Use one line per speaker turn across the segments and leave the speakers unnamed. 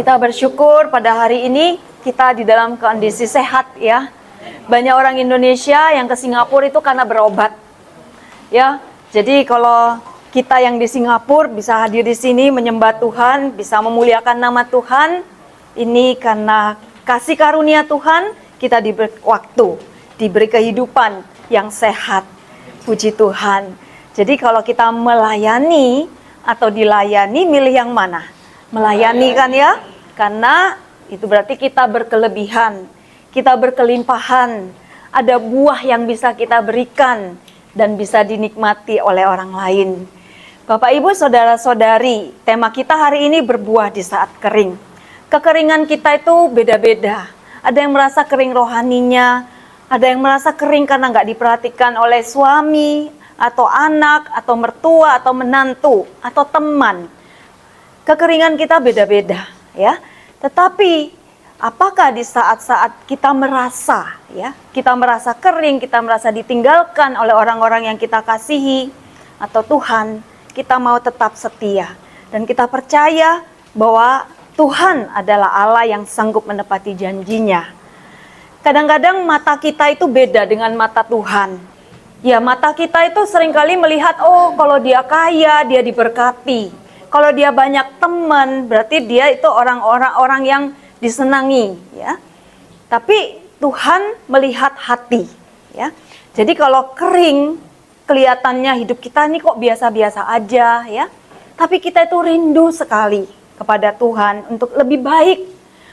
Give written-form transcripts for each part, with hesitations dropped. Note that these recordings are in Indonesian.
Kita bersyukur pada hari ini kita di dalam kondisi sehat ya. Banyak orang Indonesia yang ke Singapura itu karena berobat. Ya. Jadi kalau kita yang di Singapura bisa hadir di sini menyembah Tuhan, bisa memuliakan nama Tuhan, ini karena kasih karunia Tuhan, kita diberi waktu, diberi kehidupan yang sehat. Puji Tuhan. Jadi kalau kita melayani atau dilayani, milih yang mana? Melayani kan ya? Karena itu berarti kita berkelebihan, kita berkelimpahan, ada buah yang bisa kita berikan dan bisa dinikmati oleh orang lain. Bapak Ibu saudara-saudari, tema kita hari ini berbuah di saat kering. Kekeringan kita itu beda-beda. Ada yang merasa kering rohaninya, ada yang merasa kering karena nggak diperhatikan oleh suami, atau anak, atau mertua, atau menantu, atau teman. Kekeringan kita beda-beda, ya. Tetapi apakah di saat-saat kita merasa, ya, kita merasa kering, kita merasa ditinggalkan oleh orang-orang yang kita kasihi atau Tuhan, kita mau tetap setia dan kita percaya bahwa Tuhan adalah Allah yang sanggup menepati janjinya. Kadang-kadang mata kita itu beda dengan mata Tuhan. Ya, mata kita itu seringkali melihat, oh kalau dia kaya, dia diberkati. Kalau dia banyak teman, berarti dia itu orang yang disenangi, ya. Tapi Tuhan melihat hati, ya. Jadi kalau kering, kelihatannya hidup kita ini kok biasa-biasa aja, ya. Tapi kita itu rindu sekali kepada Tuhan untuk lebih baik,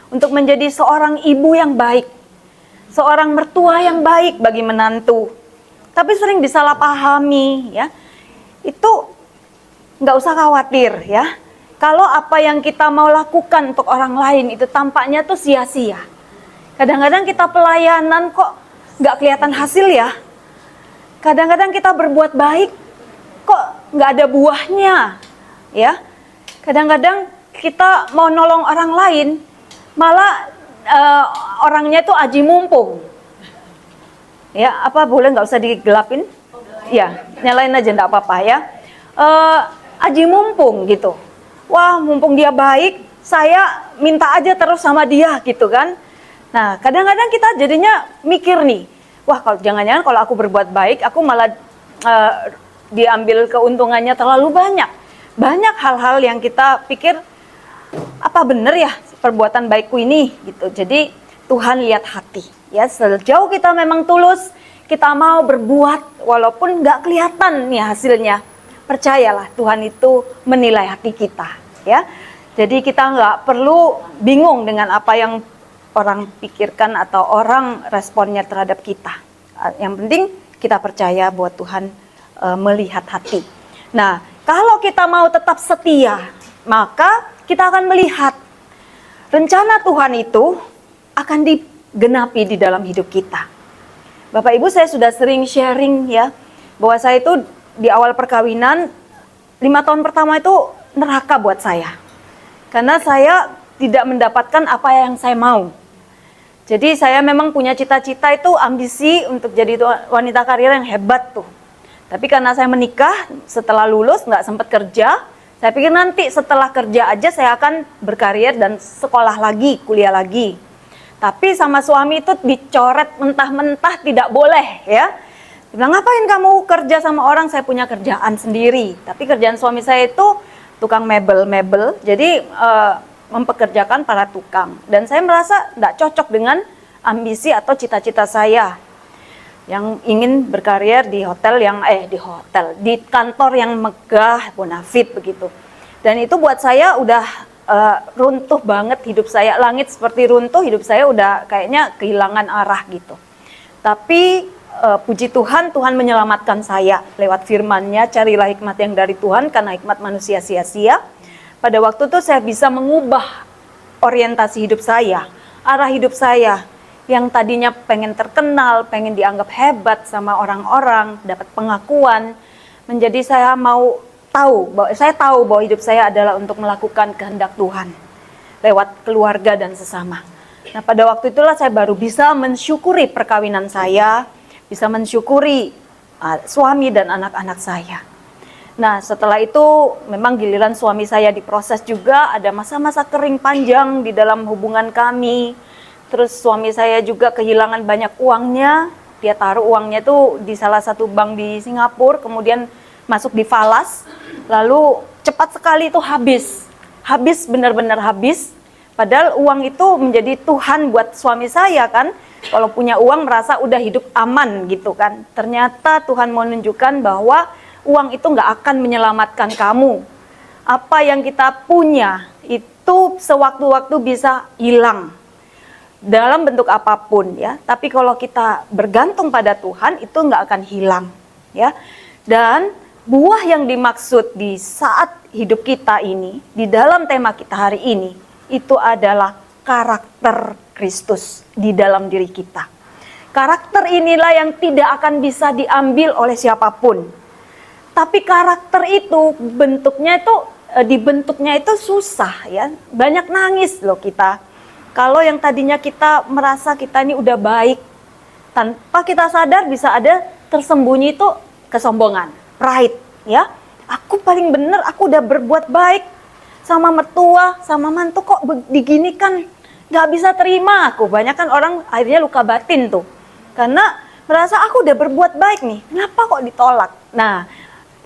untuk menjadi seorang ibu yang baik, seorang mertua yang baik bagi menantu. Tapi sering disalahpahami, ya. Itu nggak usah khawatir ya. Kalau apa yang kita mau lakukan untuk orang lain itu tampaknya tuh sia-sia. Kadang-kadang kita pelayanan kok nggak kelihatan hasil ya. Kadang-kadang kita berbuat baik kok nggak ada buahnya ya. Kadang-kadang kita mau nolong orang lain malah orangnya tuh aji mumpung. Ya, apa boleh nggak usah digelapin? Ya, nyalain aja nggak apa-apa ya. Aji mumpung gitu. Wah, mumpung dia baik, saya minta aja terus sama dia gitu kan. Nah, kadang-kadang kita jadinya mikir nih, wah kalau jangan-jangan kalau aku berbuat baik, aku malah diambil keuntungannya terlalu banyak. Banyak hal-hal yang kita pikir, apa benar ya perbuatan baikku ini gitu. Jadi Tuhan lihat hati. Ya, sejauh kita memang tulus, kita mau berbuat walaupun nggak kelihatan nih hasilnya. Percayalah Tuhan itu menilai hati kita, ya. Jadi kita nggak perlu bingung dengan apa yang orang pikirkan atau orang responnya terhadap kita. Yang penting kita percaya bahwa Tuhan melihat hati. Nah, kalau kita mau tetap setia, maka kita akan melihat rencana Tuhan itu akan digenapi di dalam hidup kita. Bapak Ibu, saya sudah sering sharing ya, bahwa saya itu di awal perkawinan 5 tahun pertama itu neraka buat saya. Karena saya tidak mendapatkan apa yang saya mau. Jadi saya memang punya cita-cita itu ambisi untuk jadi wanita karir yang hebat tuh. Tapi karena saya menikah setelah lulus nggak sempat kerja, saya pikir nanti setelah kerja aja saya akan berkarir dan sekolah lagi, kuliah lagi. Tapi sama suami itu dicoret mentah-mentah tidak boleh ya. Dia bilang, ngapain kamu kerja sama orang, saya punya kerjaan sendiri. Tapi kerjaan suami saya itu tukang mebel. Jadi mempekerjakan para tukang. Dan saya merasa tidak cocok dengan ambisi atau cita-cita saya. Yang ingin berkarir di di kantor yang megah, bonafit begitu. Dan itu buat saya udah runtuh banget hidup saya. Langit seperti runtuh, hidup saya udah kayaknya kehilangan arah gitu. Tapi puji Tuhan, Tuhan menyelamatkan saya lewat firman-Nya, carilah hikmat yang dari Tuhan karena hikmat manusia sia-sia. Pada waktu itu saya bisa mengubah orientasi hidup saya, arah hidup saya yang tadinya pengen terkenal, pengen dianggap hebat sama orang-orang, dapat pengakuan, menjadi saya tahu bahwa hidup saya adalah untuk melakukan kehendak Tuhan lewat keluarga dan sesama. Nah, pada waktu itulah saya baru bisa mensyukuri perkawinan saya, bisa mensyukuri suami dan anak-anak saya. Nah, setelah itu memang giliran suami saya diproses juga, ada masa-masa kering panjang di dalam hubungan kami. Terus suami saya juga kehilangan banyak uangnya, dia taruh uangnya tuh di salah satu bank di Singapura, kemudian masuk di falas, lalu cepat sekali itu habis benar-benar habis. Padahal uang itu menjadi Tuhan buat suami saya kan, kalau punya uang merasa udah hidup aman gitu kan. Ternyata Tuhan mau menunjukkan bahwa uang itu nggak akan menyelamatkan kamu. Apa yang kita punya itu sewaktu-waktu bisa hilang dalam bentuk apapun ya. Tapi kalau kita bergantung pada Tuhan itu nggak akan hilang ya. Dan buah yang dimaksud di saat hidup kita ini, di dalam tema kita hari ini, itu adalah karakter Kristus di dalam diri kita. Karakter inilah yang tidak akan bisa diambil oleh siapapun. Tapi karakter itu dibentuknya itu susah ya. Banyak nangis loh kita. Kalau yang tadinya kita merasa kita ini udah baik, tanpa kita sadar bisa ada tersembunyi itu kesombongan, pride ya. Aku paling bener, aku udah berbuat baik sama mertua, sama mantu kok diginikan, nggak bisa terima aku. Banyak kan orang akhirnya luka batin tuh. Karena merasa aku udah berbuat baik nih, kenapa kok ditolak? Nah,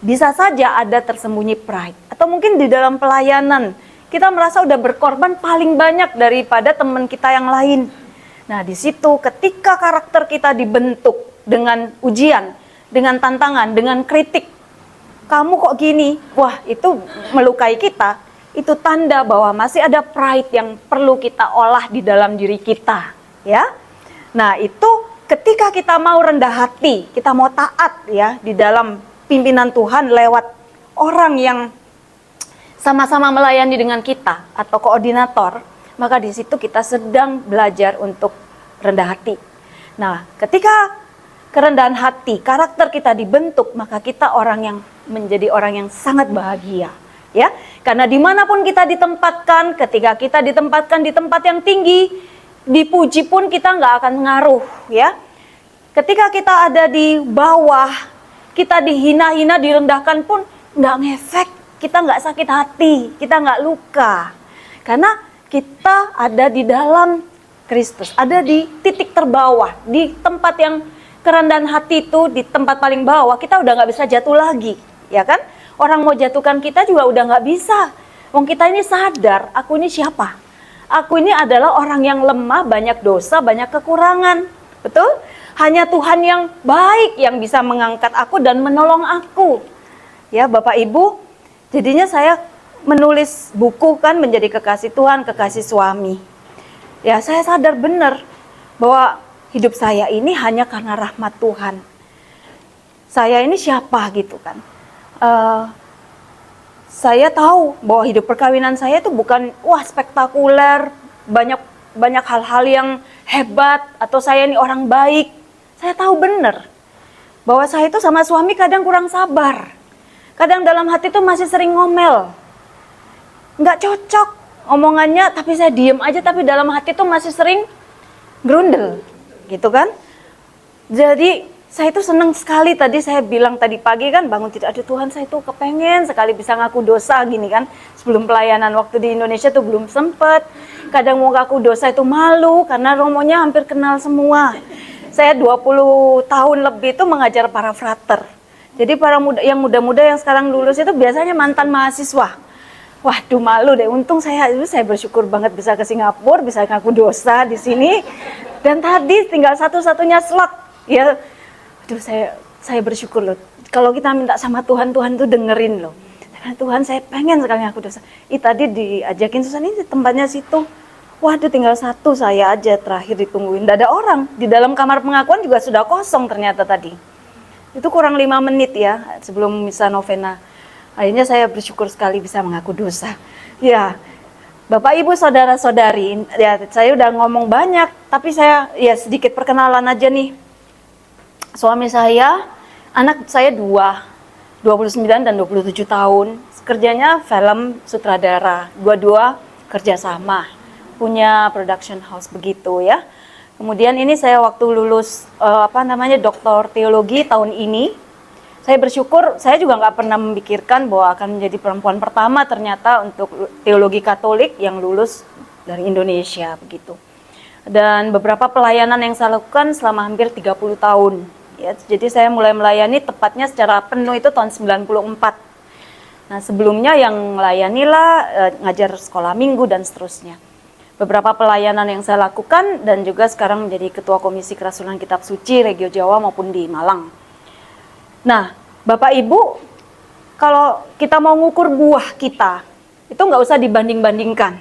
bisa saja ada tersembunyi pride. Atau mungkin di dalam pelayanan, kita merasa udah berkorban paling banyak daripada teman kita yang lain. Nah, di situ ketika karakter kita dibentuk dengan ujian, dengan tantangan, dengan kritik, kamu kok gini? Wah, itu melukai kita. Itu tanda bahwa masih ada pride yang perlu kita olah di dalam diri kita, ya. Nah, itu ketika kita mau rendah hati, kita mau taat ya di dalam pimpinan Tuhan lewat orang yang sama-sama melayani dengan kita atau koordinator, maka di situ kita sedang belajar untuk rendah hati. Nah, ketika kerendahan hati, karakter kita dibentuk, maka kita orang yang menjadi orang yang sangat bahagia, ya. Karena dimanapun kita ditempatkan, ketika kita ditempatkan di tempat yang tinggi, dipuji pun kita nggak akan ngaruh, ya. Ketika kita ada di bawah, kita dihina-hina, direndahkan pun nggak ngefek, kita nggak sakit hati, kita nggak luka. Karena kita ada di dalam Kristus, ada di titik terbawah, di tempat yang kerendahan hati itu, di tempat paling bawah, kita udah nggak bisa jatuh lagi, ya kan? Orang mau jatuhkan kita juga udah nggak bisa. Wong kita ini sadar, aku ini siapa? Aku ini adalah orang yang lemah, banyak dosa, banyak kekurangan, betul? Hanya Tuhan yang baik yang bisa mengangkat aku dan menolong aku. Ya Bapak Ibu, jadinya saya menulis buku kan menjadi kekasih Tuhan, kekasih suami. Ya saya sadar benar bahwa hidup saya ini hanya karena rahmat Tuhan. Saya ini siapa gitu kan. Saya tahu bahwa hidup perkawinan saya itu bukan wah spektakuler, banyak hal-hal yang hebat, atau saya ini orang baik. Saya tahu benar bahwa saya itu sama suami kadang kurang sabar. Kadang dalam hati itu masih sering ngomel. Nggak cocok omongannya, tapi saya diem aja, tapi dalam hati itu masih sering grundel. Gitu kan? Jadi saya itu senang sekali, tadi saya bilang tadi pagi kan, bangun tidak ada Tuhan, saya itu kepengen sekali bisa ngaku dosa gini kan. Sebelum pelayanan waktu di Indonesia tuh belum sempet. Kadang mau ngaku dosa itu malu, karena romonya hampir kenal semua. Saya 20 tahun lebih itu mengajar para frater. Jadi para muda-muda yang sekarang lulus itu biasanya mantan mahasiswa. Waduh malu deh, untung saya bersyukur banget bisa ke Singapura, bisa ngaku dosa di sini. Dan tadi tinggal satu-satunya slot. Ya, aduh saya bersyukur loh. Kalau kita minta sama Tuhan, Tuhan tuh dengerin loh. Tuhan saya pengen sekali ngaku dosa. Tadi diajakin Susan ini tempatnya situ. Waduh tinggal satu saya aja terakhir ditungguin. Tidak ada orang. Di dalam kamar pengakuan juga sudah kosong ternyata tadi. Itu kurang 5 menit ya sebelum misa novena. Akhirnya saya bersyukur sekali bisa mengaku dosa. Ya, Bapak Ibu saudara-saudari, ya saya udah ngomong banyak, tapi saya ya sedikit perkenalan aja nih. Suami saya, anak saya 29 dan 27 tahun. Kerjanya film sutradara, dua-dua kerjasama. Punya production house begitu ya. Kemudian ini saya waktu lulus doktor teologi tahun ini, Saya bersyukur, saya juga nggak pernah memikirkan bahwa akan menjadi perempuan pertama ternyata untuk teologi Katolik yang lulus dari Indonesia begitu. Dan beberapa pelayanan yang saya lakukan selama hampir 30 tahun. Ya, jadi saya mulai melayani tepatnya secara penuh itu tahun 94. Nah, sebelumnya yang melayanilah ngajar sekolah minggu dan seterusnya. Beberapa pelayanan yang saya lakukan dan juga sekarang menjadi Ketua Komisi Kerasulan Kitab Suci Regio Jawa maupun di Malang. Nah, Bapak Ibu, kalau kita mau ngukur buah kita, itu nggak usah dibanding-bandingkan.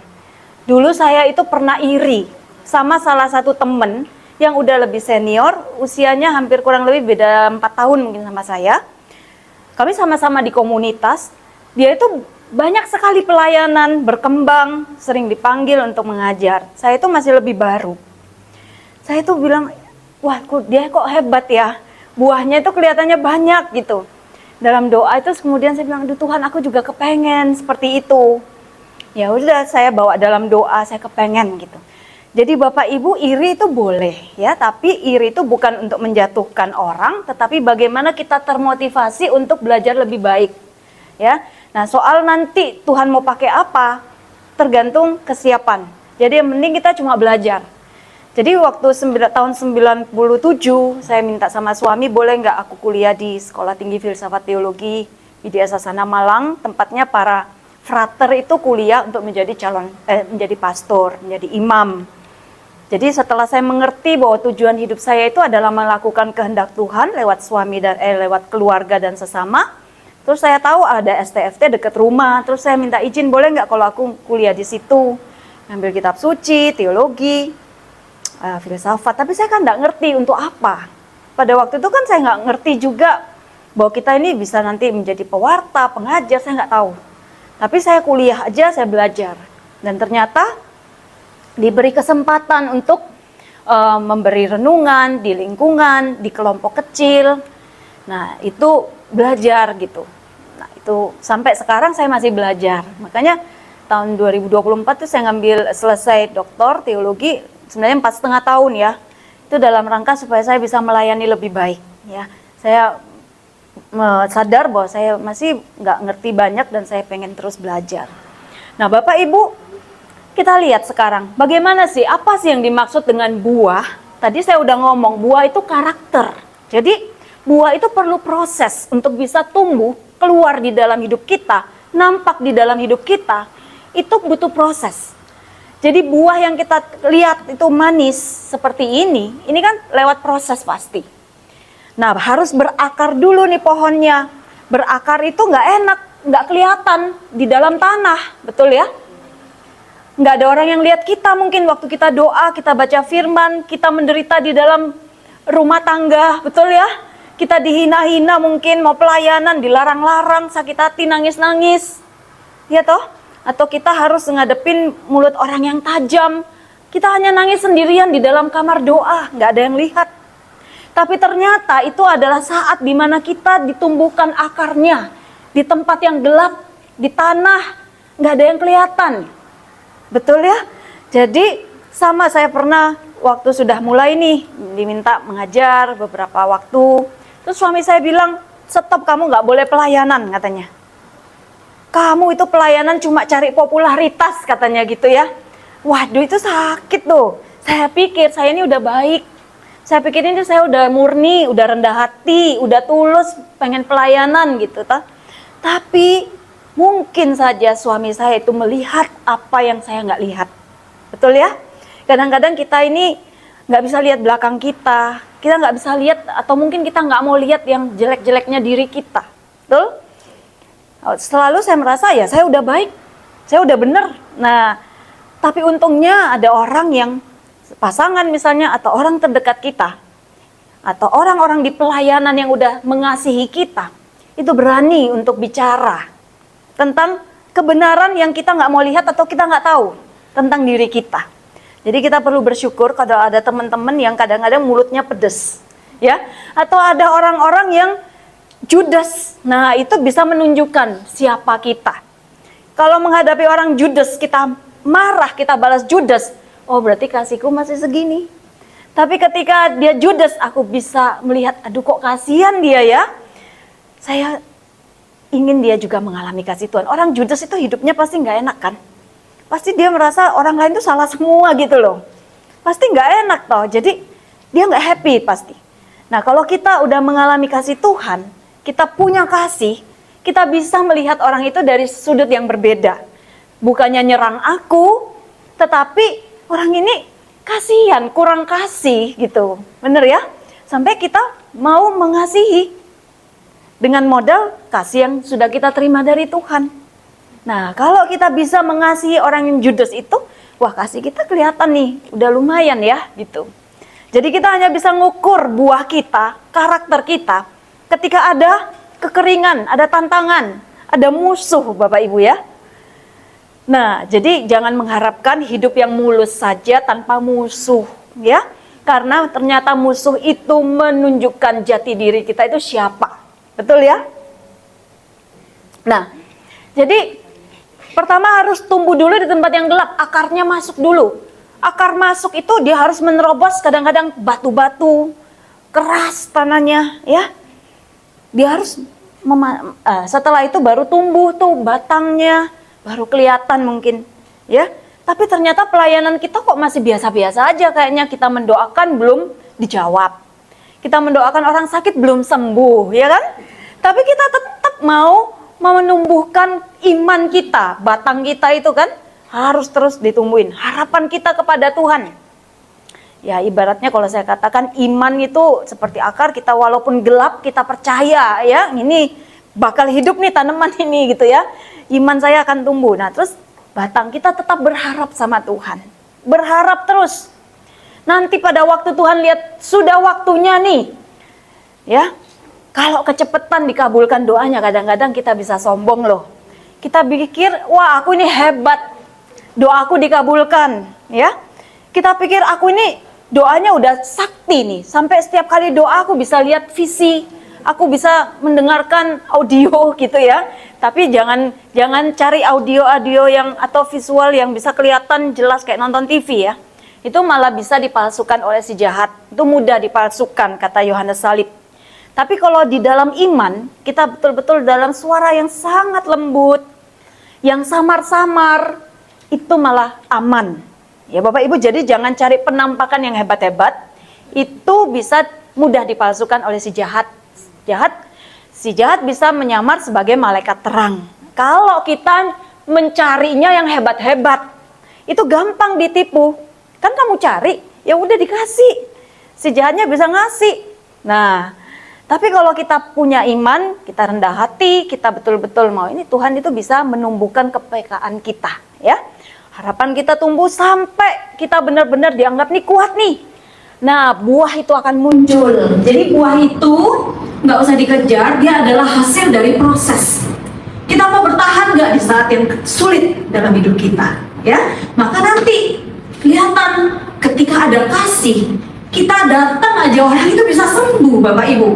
Dulu saya itu pernah iri sama salah satu temen yang udah lebih senior, usianya hampir kurang lebih beda 4 tahun mungkin sama saya. Kami sama-sama di komunitas, dia itu banyak sekali pelayanan, berkembang, sering dipanggil untuk mengajar. Saya itu masih lebih baru. Saya itu bilang, wah dia kok hebat ya, buahnya itu kelihatannya banyak gitu. Dalam doa itu kemudian saya bilang, aduh Tuhan aku juga kepengen seperti itu. Ya udah saya bawa dalam doa, saya kepengen gitu. Jadi Bapak Ibu iri itu boleh ya, tapi iri itu bukan untuk menjatuhkan orang, tetapi bagaimana kita termotivasi untuk belajar lebih baik. Ya, nah soal nanti Tuhan mau pakai apa, tergantung kesiapan. Jadi yang penting kita cuma belajar. Jadi waktu tahun 97 saya minta sama suami boleh nggak aku kuliah di Sekolah Tinggi Filsafat Teologi Widya Sasana Malang, tempatnya para frater itu kuliah untuk menjadi menjadi pastor, menjadi imam. Jadi setelah saya mengerti bahwa tujuan hidup saya itu adalah melakukan kehendak Tuhan lewat suami dan lewat keluarga dan sesama. Terus saya tahu ada STFT dekat rumah, terus saya minta izin boleh nggak kalau aku kuliah di situ, ngambil kitab suci, teologi, filsafat. Tapi saya kan nggak ngerti untuk apa. Pada waktu itu kan saya nggak ngerti juga bahwa kita ini bisa nanti menjadi pewarta, pengajar, saya nggak tahu. Tapi saya kuliah aja, saya belajar. Dan ternyata diberi kesempatan untuk memberi renungan di lingkungan, di kelompok kecil. Nah itu belajar gitu. Nah itu sampai sekarang saya masih belajar. Makanya tahun 2024 tuh saya ngambil selesai doktor teologi, sebenarnya 4,5 tahun ya. Itu dalam rangka supaya saya bisa melayani lebih baik ya. Saya sadar bahwa saya masih nggak ngerti banyak dan saya pengen terus belajar. Nah Bapak Ibu, kita lihat sekarang bagaimana sih, apa sih yang dimaksud dengan buah. Tadi saya udah ngomong buah itu karakter. Jadi buah itu perlu proses untuk bisa tumbuh, keluar di dalam hidup kita, nampak di dalam hidup kita, itu butuh proses. Jadi buah yang kita lihat itu manis seperti ini kan lewat proses pasti. Nah harus berakar dulu nih pohonnya. Berakar itu nggak enak, nggak kelihatan di dalam tanah, betul ya? Nggak ada orang yang lihat kita mungkin waktu kita doa, kita baca firman, kita menderita di dalam rumah tangga, betul ya? Kita dihina-hina mungkin, mau pelayanan, dilarang-larang, sakit hati, nangis-nangis. Ya toh? Atau kita harus ngadepin mulut orang yang tajam. Kita hanya nangis sendirian di dalam kamar doa, nggak ada yang lihat. Tapi ternyata itu adalah saat dimana kita ditumbuhkan akarnya. Di tempat yang gelap, di tanah, nggak ada yang kelihatan. Betul ya? Jadi sama saya pernah waktu sudah mulai nih, diminta mengajar beberapa waktu. Terus suami saya bilang, stop, kamu nggak boleh pelayanan katanya. Kamu itu pelayanan cuma cari popularitas katanya gitu ya. Waduh itu sakit tuh. Saya pikir saya ini udah baik. Saya pikir ini saya udah murni, udah rendah hati, udah tulus, pengen pelayanan gitu. Tapi mungkin saja suami saya itu melihat apa yang saya nggak lihat. Betul ya? Kadang-kadang kita ini nggak bisa lihat belakang kita. Kita nggak bisa lihat, atau mungkin kita nggak mau lihat yang jelek-jeleknya diri kita. Betul? Selalu saya merasa ya saya udah baik, saya udah benar. Nah, tapi untungnya ada orang yang pasangan misalnya, atau orang terdekat kita, atau orang-orang di pelayanan yang udah mengasihi kita, itu berani untuk bicara tentang kebenaran yang kita nggak mau lihat atau kita nggak tahu tentang diri kita. Jadi kita perlu bersyukur kalau ada teman-teman yang kadang-kadang mulutnya pedes, ya, atau ada orang-orang yang judes. Nah, itu bisa menunjukkan siapa kita. Kalau menghadapi orang judes, kita marah, kita balas judes, oh berarti kasihku masih segini. Tapi ketika dia judes, aku bisa melihat, aduh kok kasihan dia ya. saya ingin dia juga mengalami kasih Tuhan. Orang Judas itu hidupnya pasti nggak enak kan? Pasti dia merasa orang lain itu salah semua gitu loh. Pasti nggak enak toh. Jadi dia nggak happy pasti. Nah kalau kita udah mengalami kasih Tuhan, kita punya kasih, kita bisa melihat orang itu dari sudut yang berbeda. Bukannya nyerang aku, tetapi orang ini kasihan, kurang kasih gitu. Bener ya? Sampai kita mau mengasihi dengan modal kasih yang sudah kita terima dari Tuhan. Nah, kalau kita bisa mengasihi orang yang Judas itu, wah kasih kita kelihatan nih, udah lumayan ya gitu. Jadi kita hanya bisa ngukur buah kita, karakter kita, ketika ada kekeringan, ada tantangan, ada musuh Bapak Ibu ya. Nah, jadi jangan mengharapkan hidup yang mulus saja tanpa musuh ya. Karena ternyata musuh itu menunjukkan jati diri kita itu siapa. Betul ya? Nah, jadi pertama harus tumbuh dulu di tempat yang gelap, akarnya masuk dulu. Akar masuk itu dia harus menerobos kadang-kadang batu-batu, keras tanahnya ya. Dia harus setelah itu baru tumbuh tuh batangnya, baru kelihatan mungkin ya. Tapi ternyata pelayanan kita kok masih biasa-biasa aja kayaknya. Kita mendoakan belum dijawab. Kita mendoakan orang sakit belum sembuh, ya kan? Tapi kita tetap mau menumbuhkan iman kita, batang kita itu kan harus terus ditumbuhin. Harapan kita kepada Tuhan. Ya ibaratnya kalau saya katakan iman itu seperti akar, kita walaupun gelap kita percaya ya, ini bakal hidup nih tanaman ini gitu ya. Iman saya akan tumbuh. Nah terus batang kita tetap berharap sama Tuhan. Berharap terus. Nanti pada waktu Tuhan lihat sudah waktunya nih. Ya. Kalau kecepatan dikabulkan doanya, kadang-kadang kita bisa sombong loh. Kita pikir, wah aku ini hebat. Doaku dikabulkan, ya. Kita pikir aku ini doanya udah sakti nih. Sampai setiap kali doa aku bisa lihat visi. Aku bisa mendengarkan audio gitu ya. Tapi jangan cari audio yang atau visual yang bisa kelihatan jelas kayak nonton TV ya. Itu malah bisa dipalsukan oleh si jahat. Itu mudah dipalsukan kata Yohanes Salib. Tapi kalau di dalam iman, kita betul-betul dalam suara yang sangat lembut, yang samar-samar, itu malah aman. Ya Bapak Ibu, jadi jangan cari penampakan yang hebat-hebat. Itu bisa mudah dipalsukan oleh si jahat. Si jahat bisa menyamar sebagai malaikat terang. Kalau kita mencarinya yang hebat-hebat, itu gampang ditipu. Kan kamu cari, ya udah dikasih. Si jahatnya bisa ngasih. Nah, tapi kalau kita punya iman, kita rendah hati, kita betul-betul mau ini, Tuhan itu bisa menumbuhkan kepekaan kita, ya. Harapan kita tumbuh sampai kita benar-benar dianggap nih kuat nih. Nah, buah itu akan muncul. Jadi buah itu nggak usah dikejar, dia adalah hasil dari proses. Kita mau bertahan nggak di saat yang sulit dalam hidup kita, ya? Maka nanti kelihatan ketika ada kasih, kita datang aja orang itu bisa sembuh, Bapak Ibu.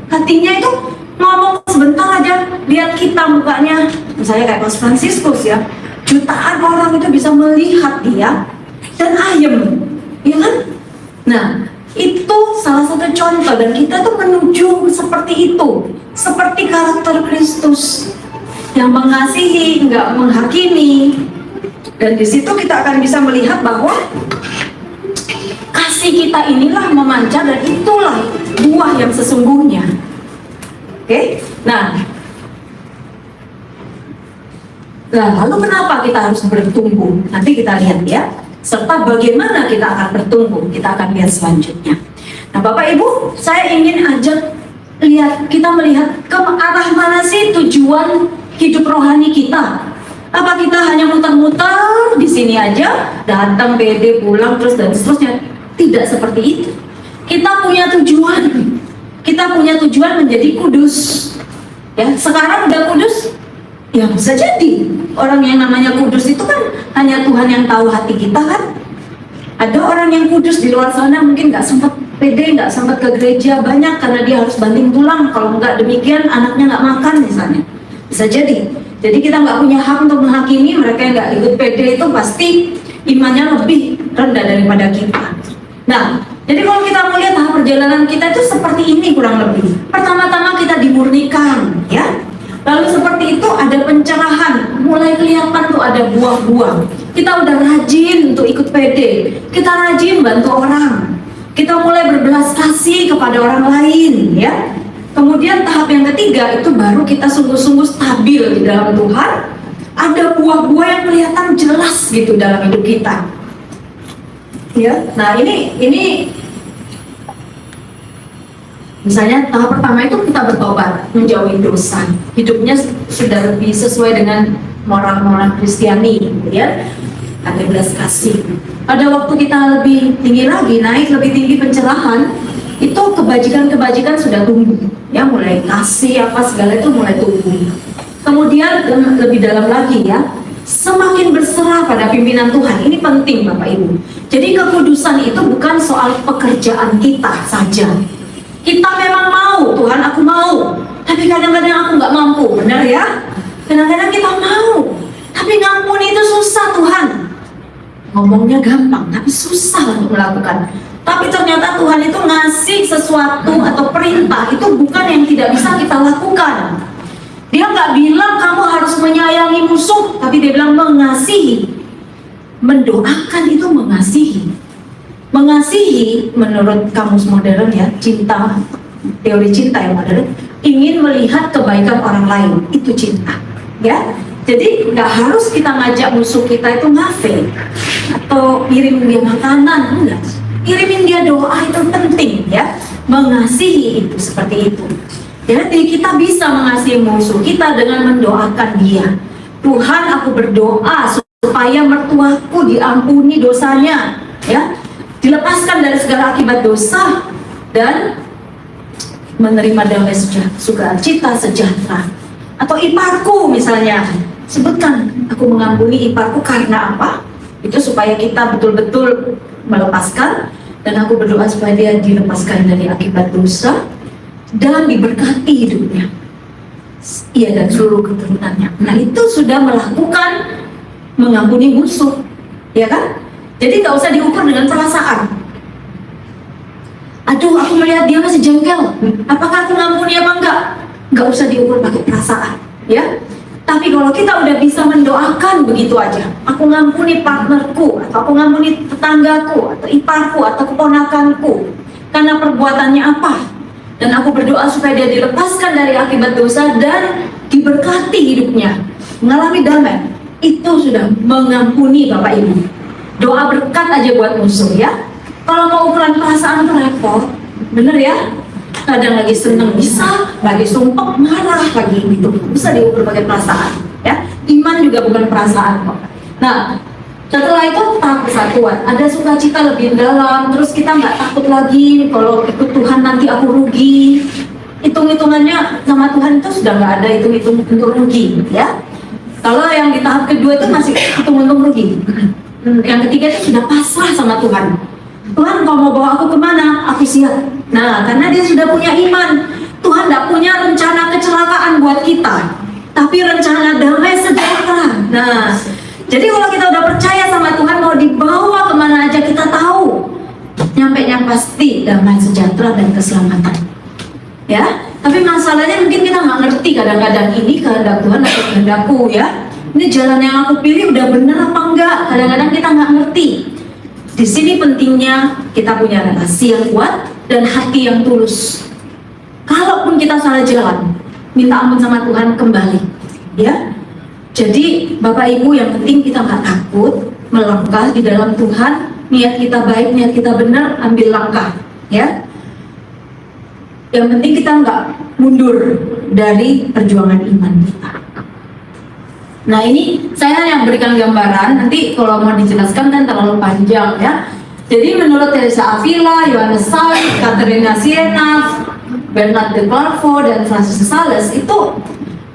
Hatinya itu ngomong sebentar aja, lihat kita mukanya, misalnya kayak Mas Fransiskus ya, jutaan orang itu bisa melihat dia dan ayem, ya kan? Nah, itu salah satu contoh dan kita tuh menuju seperti itu, seperti karakter Kristus yang mengasihi, nggak menghakimi. Dan di situ kita akan bisa melihat bahwa kasih kita inilah memancar dan itulah buah yang sesungguhnya. Oke? Nah, lalu kenapa kita harus bertumbuh? Nanti kita lihat ya. Serta bagaimana kita akan bertumbuh, kita akan lihat selanjutnya. Nah, Bapak Ibu, saya ingin ajak kita melihat ke arah mana sih tujuan hidup rohani kita. Apa kita hanya muter-muter di sini aja, datang pede pulang terus dan seterusnya? Tidak seperti itu. Kita punya tujuan. Kita punya tujuan menjadi kudus. Ya, sekarang udah kudus, ya bisa jadi orang yang namanya kudus itu kan hanya Tuhan yang tahu hati kita kan. Ada orang yang kudus di luar sana mungkin nggak sempat pede, nggak sempat ke gereja banyak karena dia harus banting tulang. Kalau nggak demikian anaknya nggak makan misalnya. Bisa jadi. Jadi kita nggak punya hak untuk menghakimi mereka yang nggak ikut pede itu pasti imannya lebih rendah daripada kita. Nah,
Jadi kalau kita melihat tahap perjalanan kita itu seperti ini kurang lebih. Pertama-tama kita dimurnikan, ya. Lalu seperti itu ada pencerahan, mulai kelihatan tuh ada buah-buah. Kita udah rajin untuk ikut PD, kita rajin bantu orang, kita mulai berbelas kasih kepada orang lain, ya. Kemudian tahap yang ketiga itu baru kita sungguh-sungguh stabil di dalam Tuhan. Ada buah-buah yang kelihatan jelas gitu dalam hidup kita. Ya, nah ini misalnya tahap pertama itu kita bertobat, menjauhi dosa, hidupnya sudah lebih sesuai dengan moral-moral Kristiani, ya. Ada belas kasih. Pada waktu kita lebih tinggi lagi, naik lebih tinggi pencerahan, itu kebajikan-kebajikan sudah tumbuh, ya, mulai kasih apa segala itu mulai tumbuh. Kemudian lebih dalam lagi, ya, semakin berserah pada pimpinan Tuhan. Ini penting Bapak Ibu. Jadi kekudusan itu bukan soal pekerjaan kita saja. Kita memang mau, Tuhan aku mau, tapi kadang-kadang aku nggak mampu, benar ya? Kadang-kadang kita mau, tapi ngampuni itu susah Tuhan. Ngomongnya gampang, tapi susah untuk melakukan. Tapi ternyata Tuhan itu ngasih sesuatu atau perintah itu bukan yang tidak bisa kita lakukan. Dia nggak bilang kamu harus menyayangi musuh, tapi dia bilang mengasihi. Mendoakan itu mengasihi. Mengasihi menurut kamus modern, ya, cinta, teori cinta yang modern, ingin melihat kebaikan orang lain, itu cinta, ya. Jadi nggak harus kita ngajak musuh kita itu ngafe atau kirim dia makanan, enggak. Kirimin dia doa itu penting, ya. Mengasihi itu seperti itu. Jadi kita bisa mengasihi musuh kita dengan mendoakan dia. Tuhan, aku berdoa supaya mertuaku diampuni dosanya, ya, dilepaskan dari segala akibat dosa dan menerima damai sukacita sejahtera. Atau iparku misalnya, sebutkan aku mengampuni iparku karena apa? Itu supaya kita betul-betul melepaskan, dan aku berdoa supaya dia dilepaskan dari akibat dosa dan diberkati hidupnya, ia dan seluruh keturunannya. Nah, itu sudah melakukan mengampuni musuh, ya kan? Jadi nggak usah diukur dengan perasaan. Aduh, aku melihat dia masih jengkel, apakah aku ngampuni apa enggak? Nggak usah diukur pakai perasaan, ya. Tapi kalau kita udah bisa mendoakan begitu aja, aku ngampuni partnerku, atau aku ngampuni tetanggaku, atau iparku, atau keponakanku karena perbuatannya apa, dan aku berdoa supaya dia dilepaskan dari akibat dosa dan diberkati hidupnya, mengalami damai, itu sudah mengampuni Bapak Ibu. Doa berkat aja buat musuh, ya. Kalau mau ukuran perasaan itu repot, bener ya. Kadang lagi seneng bisa, lagi sumpah marah lagi, gitu. Bisa diukur pakai perasaan, ya. Iman juga bukan perasaan kok. Nah, setelah itu tahap kesatuan, ada sukacita lebih dalam, terus kita nggak takut lagi kalau ikut Tuhan nanti aku rugi. Hitung-hitungannya sama Tuhan itu sudah nggak ada hitung-hitung untuk rugi, ya. Kalau yang di tahap kedua itu masih hitung-hitung rugi. Yang ketiga itu sudah pasrah sama Tuhan. Tuhan, kau mau bawa aku kemana? Aku siap. Nah, karena dia sudah punya iman. Tuhan tidak punya rencana kecelakaan buat kita, tapi rencana damai sejahtera. Nah, jadi kalau kita udah percaya sama Tuhan, mau dibawa kemana aja kita tahu, nyampe-nya pasti damai sejahtera dan keselamatan. Ya, tapi masalahnya mungkin kita nggak ngerti kadang-kadang ini kehendak Tuhan atau kehendakku, ya. Ini jalan yang aku pilih udah benar apa enggak? Kadang-kadang kita nggak ngerti. Di sini pentingnya kita punya relasi yang kuat dan hati yang tulus. Kalaupun kita salah jalan, minta ampun sama Tuhan, kembali, ya. Jadi Bapak Ibu, yang penting kita nggak takut melangkah di dalam Tuhan. Niat kita baik, niat kita benar, ambil langkah, ya. Yang penting kita nggak mundur dari perjuangan iman kita. Nah, ini saya yang berikan gambaran, nanti kalau mau dijelaskan kan terlalu panjang, ya. Jadi menurut Teresa Avila, Yohanes Salz, Katerina Siena, Bernard de Clairvaux, dan Francis de Sales itu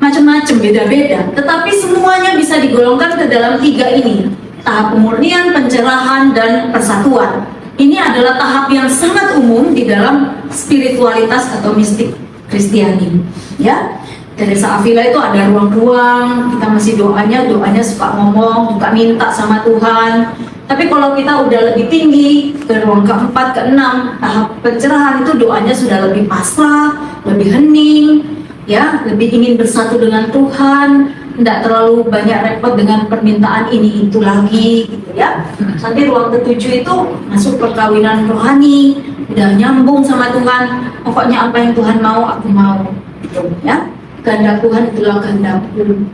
macam-macam, beda-beda. Tetapi semuanya bisa digolongkan ke dalam tiga ini. Tahap pemurnian, pencerahan, dan persatuan. Ini adalah tahap yang sangat umum di dalam spiritualitas atau mistik Kristiani, ya. Teresa Avila itu ada ruang-ruang, kita masih doanya suka ngomong, suka minta sama Tuhan. Tapi kalau kita udah lebih tinggi, ke ruang keempat, keenam, tahap pencerahan itu doanya sudah lebih pasrah, lebih hening, ya, lebih ingin bersatu dengan Tuhan, tidak terlalu banyak repot dengan permintaan ini itu lagi, gitu ya. Nanti ruang ketujuh itu masuk perkawinan rohani, udah nyambung sama Tuhan. Pokoknya apa yang Tuhan mau, aku mau, gitu ya. Kehendak Tuhan itulah kehendakku.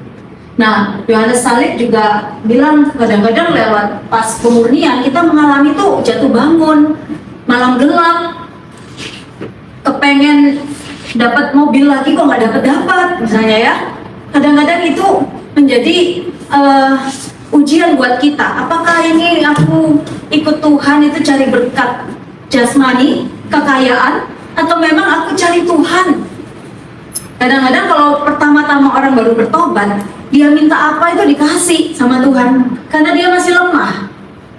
Nah, Yohanes Salib juga bilang kadang-kadang lewat pas pemurnian kita mengalami tuh jatuh bangun, malam gelap, kepengen dapat mobil lagi kok nggak dapat misalnya ya. Kadang-kadang itu menjadi ujian buat kita. Apakah ini aku ikut Tuhan itu cari berkat jasmani, kekayaan, atau memang aku cari Tuhan? Kadang-kadang kalau pertama-tama orang baru bertobat, dia minta apa itu dikasih sama Tuhan karena dia masih lemah,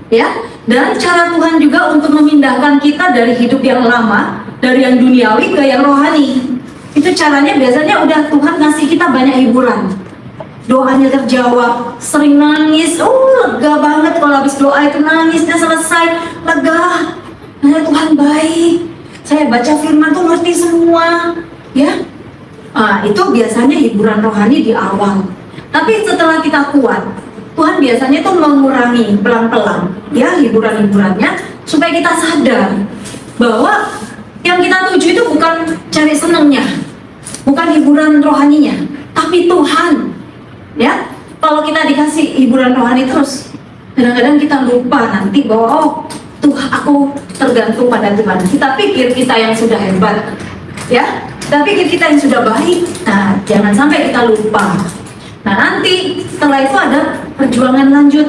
ya. Dan cara Tuhan juga untuk memindahkan kita dari hidup yang lama, dari yang duniawi ke yang rohani. Itu caranya biasanya udah Tuhan ngasih kita banyak hiburan, doanya terjawab, sering nangis, lega banget kalau habis doa itu nangisnya selesai, lega. Nah, Tuhan baik, saya baca firman tuh ngerti semua, ya. Itu biasanya hiburan rohani di awal. Tapi setelah kita kuat, Tuhan biasanya tuh mengurangi pelan-pelan, ya, hiburan-hiburannya supaya kita sadar bahwa yang kita tuju itu bukan cari senengnya, bukan hiburan rohaninya, tapi Tuhan, ya. Kalau kita dikasih hiburan rohani terus, kadang-kadang kita lupa nanti bahwa Tuhan, aku tergantung pada Tuhan. Kita pikir kita yang sudah hebat, ya. Kita pikir kita yang sudah baik. Nah, jangan sampai kita lupa. Nah, nanti setelah itu ada perjuangan lanjut.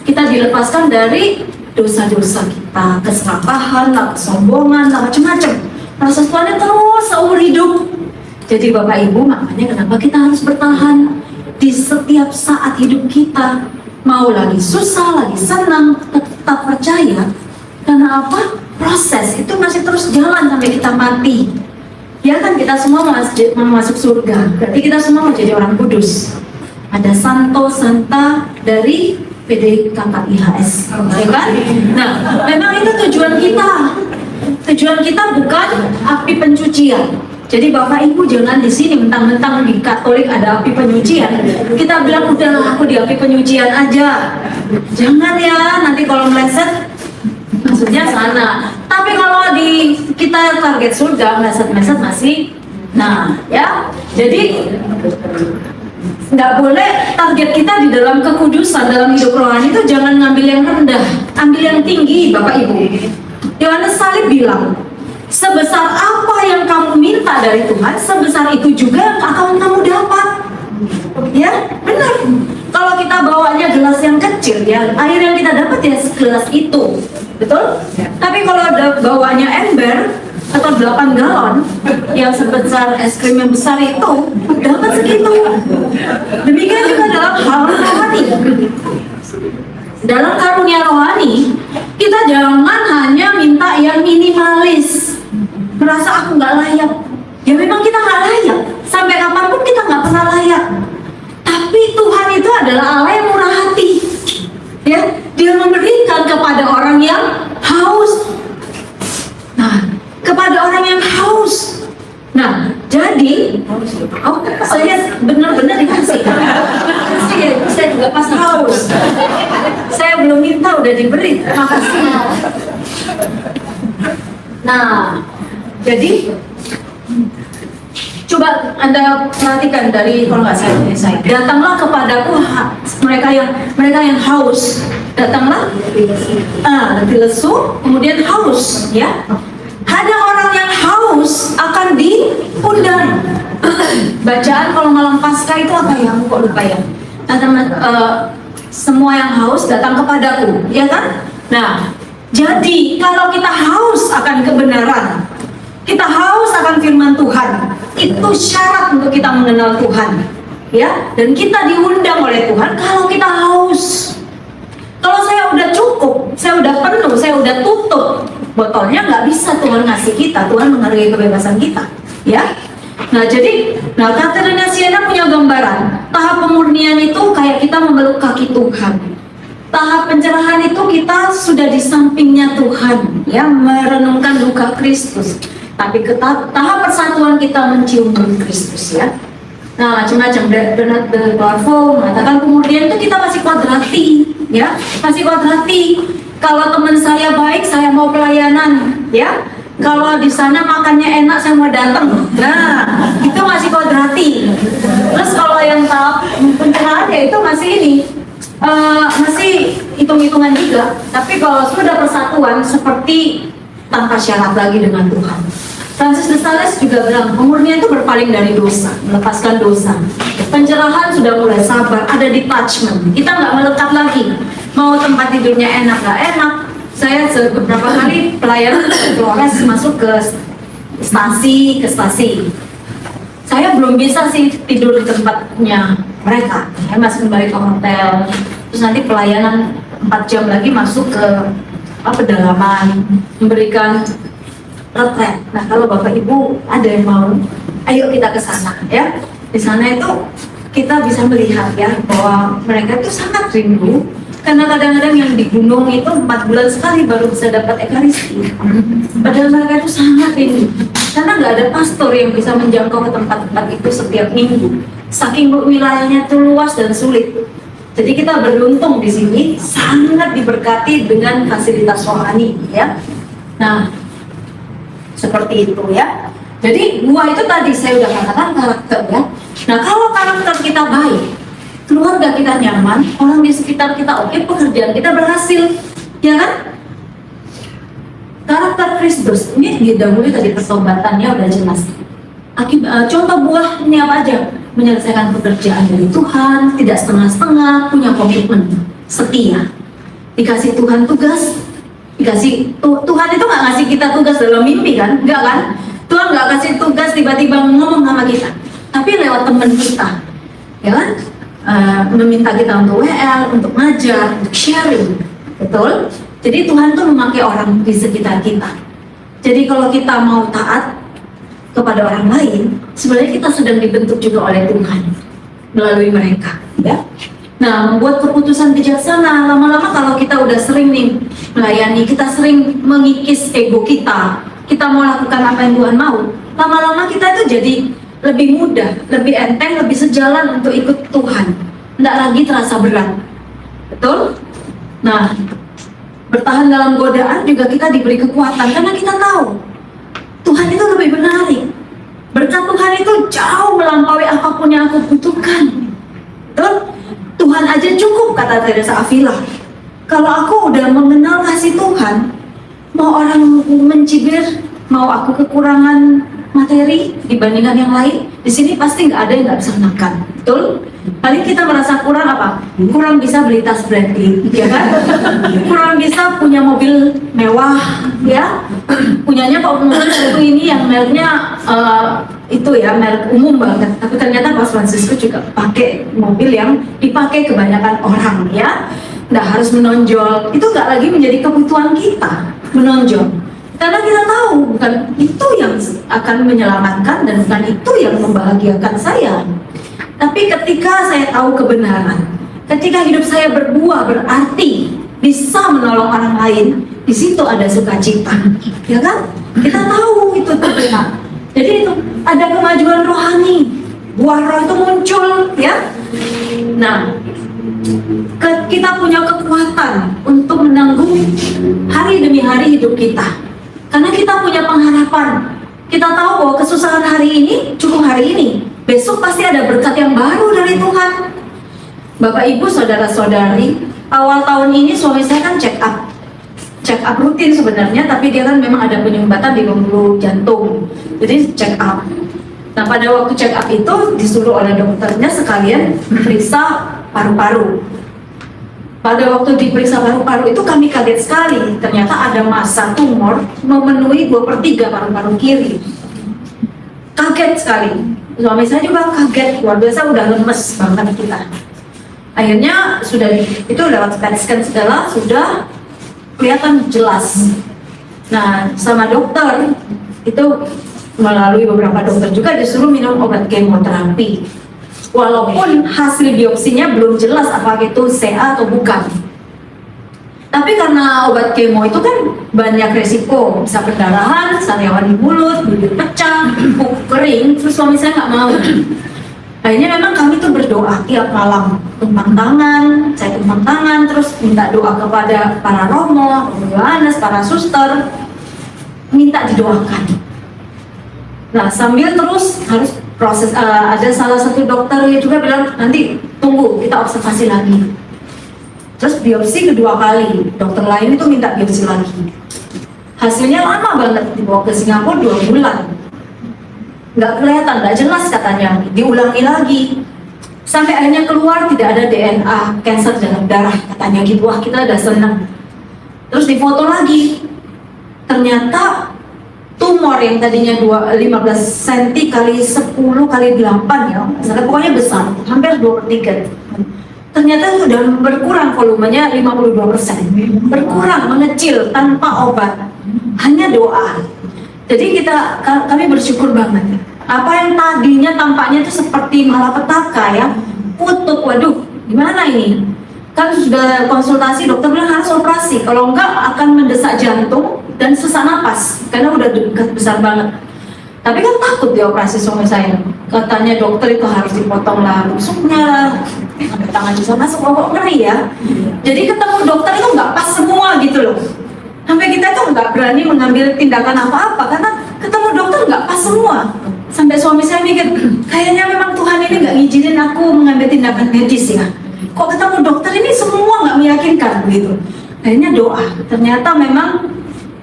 Kita dilepaskan dari dosa-dosa kita, keserakahan, kesombongan, macam-macam. Proses Tuhan terus seumur hidup. Jadi Bapak Ibu, makanya kenapa kita harus bertahan di setiap saat hidup kita. Mau lagi susah, lagi senang, tetap percaya. Karena apa? Proses itu masih terus jalan sampai kita mati. Ya kan, kita semua mau masuk surga. Berarti kita semua mau jadi orang kudus. Ada santo, santa dari PDKKIHS, ya kan? Nah, memang itu tujuan kita. Tujuan kita bukan api pencucian. Jadi Bapak Ibu jangan di sini mentang-mentang di Katolik ada api penyucian, kita bilang udah aku di api penyucian aja. Jangan ya, nanti kalau meleset maksudnya sana. Tapi kalau di kita target surga, meleset-meleset masih. Nah, ya. Jadi nggak boleh target kita di dalam kekudusan, dalam hidup rohani itu jangan ngambil yang rendah, ambil yang tinggi, Bapak Ibu. Yohanes Salib bilang, sebesar apa yang kamu minta dari Tuhan, sebesar itu juga yang akan kamu dapat. Ya, benar. Kalau kita bawanya gelas yang kecil, ya air yang kita dapat ya segelas itu, betul? Tapi kalau bawanya ember atau 8 galon yang sebesar es krim yang besar itu dapat segitu. Demikian juga dalam hal rohani. Dalam karunia rohani, kita jangan hanya minta yang minimalis, merasa aku nggak layak. Ya memang kita nggak layak, sampai kapanpun kita nggak pernah layak. Tapi Tuhan itu adalah Allah yang murah hati, ya. Dia memberikan kepada orang yang haus. Nah, kepada orang yang haus. Nah, jadi, saya benar-benar dikasih. Saya juga pas haus. Saya belum minta, udah diberi. Terima kasih. Nah, jadi coba Anda perhatikan dari kalau nggak saya datanglah kepadaku mereka yang haus, datanglah letih lesu kemudian haus, ya. Ada orang yang haus akan diundang. Bacaan kalau malam Paskah itu apa ya? Aku kok lupa ya. Semua yang haus datang kepadaku, ya kan? Nah, jadi kalau kita haus akan kebenaran, kita haus akan firman Tuhan, itu syarat untuk kita mengenal Tuhan, ya. Dan kita diundang oleh Tuhan kalau kita haus. Kalau saya udah cukup, saya udah penuh, saya udah tutup botolnya, nggak bisa Tuhan ngasih kita. Tuhan menghargai kebebasan kita, ya. Nah, jadi, Katerina Siena punya gambaran tahap pemurnian itu kayak kita memeluk kaki Tuhan. tahap pencerahan itu kita sudah di sampingnya Tuhan, ya, merenungkan luka Kristus. Tapi ke tahap persatuan kita mencium Kristus, ya. Nah, macam-macam. Bernard de Clairvaux mengatakan kemudian itu kita masih kuadrati, ya, masih kuadrati. Kalau teman saya baik, saya mau pelayanan, ya. Kalau di sana makannya enak, saya mau datang. Nah, itu masih kuadrati. Terus kalau yang tahap pencerahan ya itu masih ini, masih hitung-hitungan juga. Tapi kalau sudah persatuan seperti tanpa syarat lagi dengan Tuhan. Francis de Sales juga bilang pemurnian itu berpaling dari dosa, melepaskan dosa. Pencerahan sudah mulai sabar, ada detachment. Kita nggak melekat lagi. Mau tempat tidurnya enak nggak enak. Saya beberapa kali pelayanan Flores masuk ke stasi. Saya belum bisa sih tidur di tempatnya mereka. Saya masih kembali ke hotel. Terus nanti pelayanan 4 jam lagi masuk ke pedalaman, memberikan retret. Nah, kalau Bapak Ibu ada yang mau, ayo kita ke sana, ya. Di sana itu kita bisa melihat, ya, bahwa mereka itu sangat rindu. Karena kadang-kadang yang di gunung itu 4 bulan sekali baru bisa dapat ekaristi. Padahal mereka itu sangat rindu. Karena nggak ada pastor yang bisa menjangkau ke tempat-tempat itu setiap minggu. Saking wilayahnya itu luas dan sulit. Jadi kita beruntung di sini, sangat diberkati dengan fasilitas rohani, ya. Nah, seperti itu, ya. Jadi gua itu tadi saya udah katakan karakter, ya. Nah, kalau karakter kita baik, keluarga kita nyaman, orang di sekitar kita oke, pekerjaan kita berhasil, ya kan? Karakter Kristus ini didahului tadi pertobatannya udah jelas. Contoh buahnya apa aja? Menyelesaikan pekerjaan dari Tuhan, tidak setengah-setengah, punya komitmen, setia. Dikasih Tuhan tugas, Tuhan itu nggak ngasih kita tugas dalam mimpi kan? Enggak kan? Tuhan nggak kasih tugas tiba-tiba ngomong sama kita, tapi lewat teman kita, ya kan? Meminta kita untuk WL, untuk ngajar, untuk sharing, betul? Jadi Tuhan tuh memakai orang di sekitar kita. Jadi kalau kita mau taat kepada orang lain, sebenarnya kita sedang dibentuk juga oleh Tuhan melalui mereka, ya. Nah, membuat keputusan bijaksana. Lama-lama kalau kita udah sering nih melayani, kita sering mengikis ego kita mau lakukan apa yang Tuhan mau. Lama-lama kita itu jadi lebih mudah, lebih enteng, lebih sejalan untuk ikut Tuhan. Tidak lagi terasa berat, betul? Nah, bertahan dalam godaan juga kita diberi kekuatan karena kita tahu Tuhan itu lebih menarik. Berkat Tuhan itu jauh melampaui apapun yang aku butuhkan. Betul? Tuhan aja cukup, kata Teresa Avila. Kalau aku udah mengenal kasih Tuhan, mau orang mencibir, mau aku kekurangan materi dibandingkan yang lain, di sini pasti nggak ada yang nggak bisa makan, betul? Paling kita merasa kurang apa? Kurang bisa beli tas Bradley, ya kan? Kurang bisa punya mobil mewah, ya? Punyanya Pak mobil satu ini yang mereknya itu ya merek umum banget. Tapi ternyata Pak Francisco juga pakai mobil yang dipakai kebanyakan orang, ya? Nggak harus menonjol. Itu nggak lagi menjadi kebutuhan kita menonjol. Karena kita tahu bukan itu yang akan menyelamatkan dan bukan itu yang membahagiakan saya. Tapi ketika saya tahu kebenaran, ketika hidup saya berbuah berarti bisa menolong orang lain, di situ ada sukacita, ya kan? Kita tahu itu benar. Jadi itu ada kemajuan rohani, buah roh itu muncul, ya. Nah, kita punya kekuatan untuk menanggung hari demi hari hidup kita. Karena kita punya pengharapan. Kita tahu bahwa kesusahan hari ini cukup hari ini. Besok pasti ada berkat yang baru dari Tuhan. Bapak Ibu, saudara-saudari, awal tahun ini suami saya kan check up rutin sebenarnya, tapi dia kan memang ada penyumbatan di pembuluh jantung. Jadi check up. Nah, pada waktu check up itu disuruh oleh dokternya sekalian periksa paru-paru. Pada waktu diperiksa paru-paru itu kami kaget sekali. Ternyata ada massa tumor memenuhi 2/3 paru-paru kiri. Kaget sekali. Suami saya juga kaget. Luar biasa, udah lemes banget kita. Akhirnya sudah itu lewat PET scan segala sudah kelihatan jelas. Nah, sama dokter itu melalui beberapa dokter juga disuruh minum obat kemoterapi. Walaupun hasil biopsinya belum jelas apakah itu CA atau bukan. Tapi karena obat kemo itu kan banyak resiko, bisa perdarahan, sariawan di mulut, bibir pecah, kuku kering, terus suami saya nggak mau. Akhirnya memang kami tuh berdoa tiap malam, tumpang tangan, saya tumpang tangan, terus minta doa kepada para romo, Romo Yohanes, para suster, minta didoakan. Nah sambil terus harus proses, ada salah satu dokter yang juga bilang nanti tunggu kita observasi lagi. Terus biopsi kedua kali, dokter lain itu minta biopsi lagi. Hasilnya lama banget, dibawa ke Singapura 2 bulan. Nggak kelihatan, nggak jelas katanya, diulangi lagi. Sampai akhirnya keluar tidak ada DNA kanker dalam darah katanya gitu. Wah kita udah senang. Terus difoto lagi, ternyata tumor yang tadinya 15 cm kali 10 kali 8 ya, pokoknya besar, hampir 2/3. Ternyata sudah berkurang volumenya 52%, berkurang, mengecil tanpa obat, hanya doa. Jadi kami bersyukur banget. Apa yang tadinya tampaknya itu seperti malapetaka ya, kutuk, waduh, gimana ini? Kan sudah konsultasi, dokter bilang harus operasi, kalau enggak akan mendesak jantung dan sesak napas, karena udah dekat besar banget. Tapi kan takut dioperasi suami saya. Katanya dokter itu harus dipotong lah rusuknya, sampai tangan bisa masuk, kok ngeri ya. Jadi ketemu dokter itu nggak pas semua gitu loh. Sampai kita tuh nggak berani mengambil tindakan apa-apa karena ketemu dokter nggak pas semua. Sampai suami saya mikir, kayaknya memang Tuhan ini nggak ngizinin aku mengambil tindakan medis ya. Kok ketemu dokter ini semua nggak meyakinkan begitu. Akhirnya doa. Ternyata memang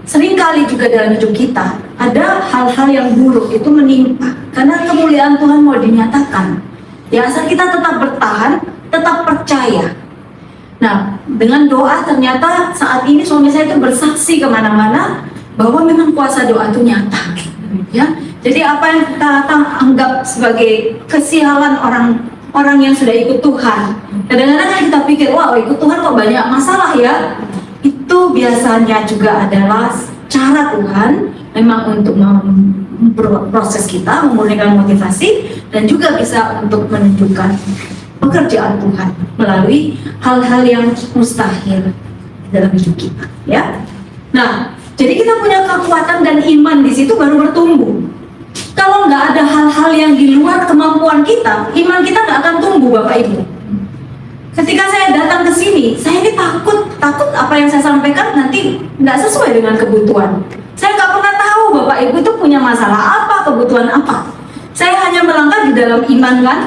seringkali juga dalam hidup kita ada hal-hal yang buruk itu menimpa karena kemuliaan Tuhan mau dinyatakan. Ya asal kita tetap bertahan, tetap percaya. Nah dengan doa ternyata saat ini suami saya itu bersaksi kemana-mana bahwa memang kuasa doa itu nyata. Ya, jadi apa yang kita anggap sebagai kesialan orang yang sudah ikut Tuhan, kadang-kadang kan kita pikir wah ikut Tuhan kok banyak masalah ya. Itu biasanya juga adalah cara Tuhan memang untuk memproses kita, memulihkan motivasi, dan juga bisa untuk menunjukkan pekerjaan Tuhan melalui hal-hal yang mustahil dalam hidup kita, ya. Nah, jadi kita punya kekuatan dan iman di situ baru bertumbuh. Kalau nggak ada hal-hal yang di luar kemampuan kita, iman kita nggak akan tumbuh, Bapak Ibu. Ketika saya datang ke sini, saya ini takut apa yang saya sampaikan nanti nggak sesuai dengan kebutuhan. Saya nggak pernah tahu Bapak Ibu itu punya masalah apa, kebutuhan apa. Saya hanya melangkah di dalam iman kan,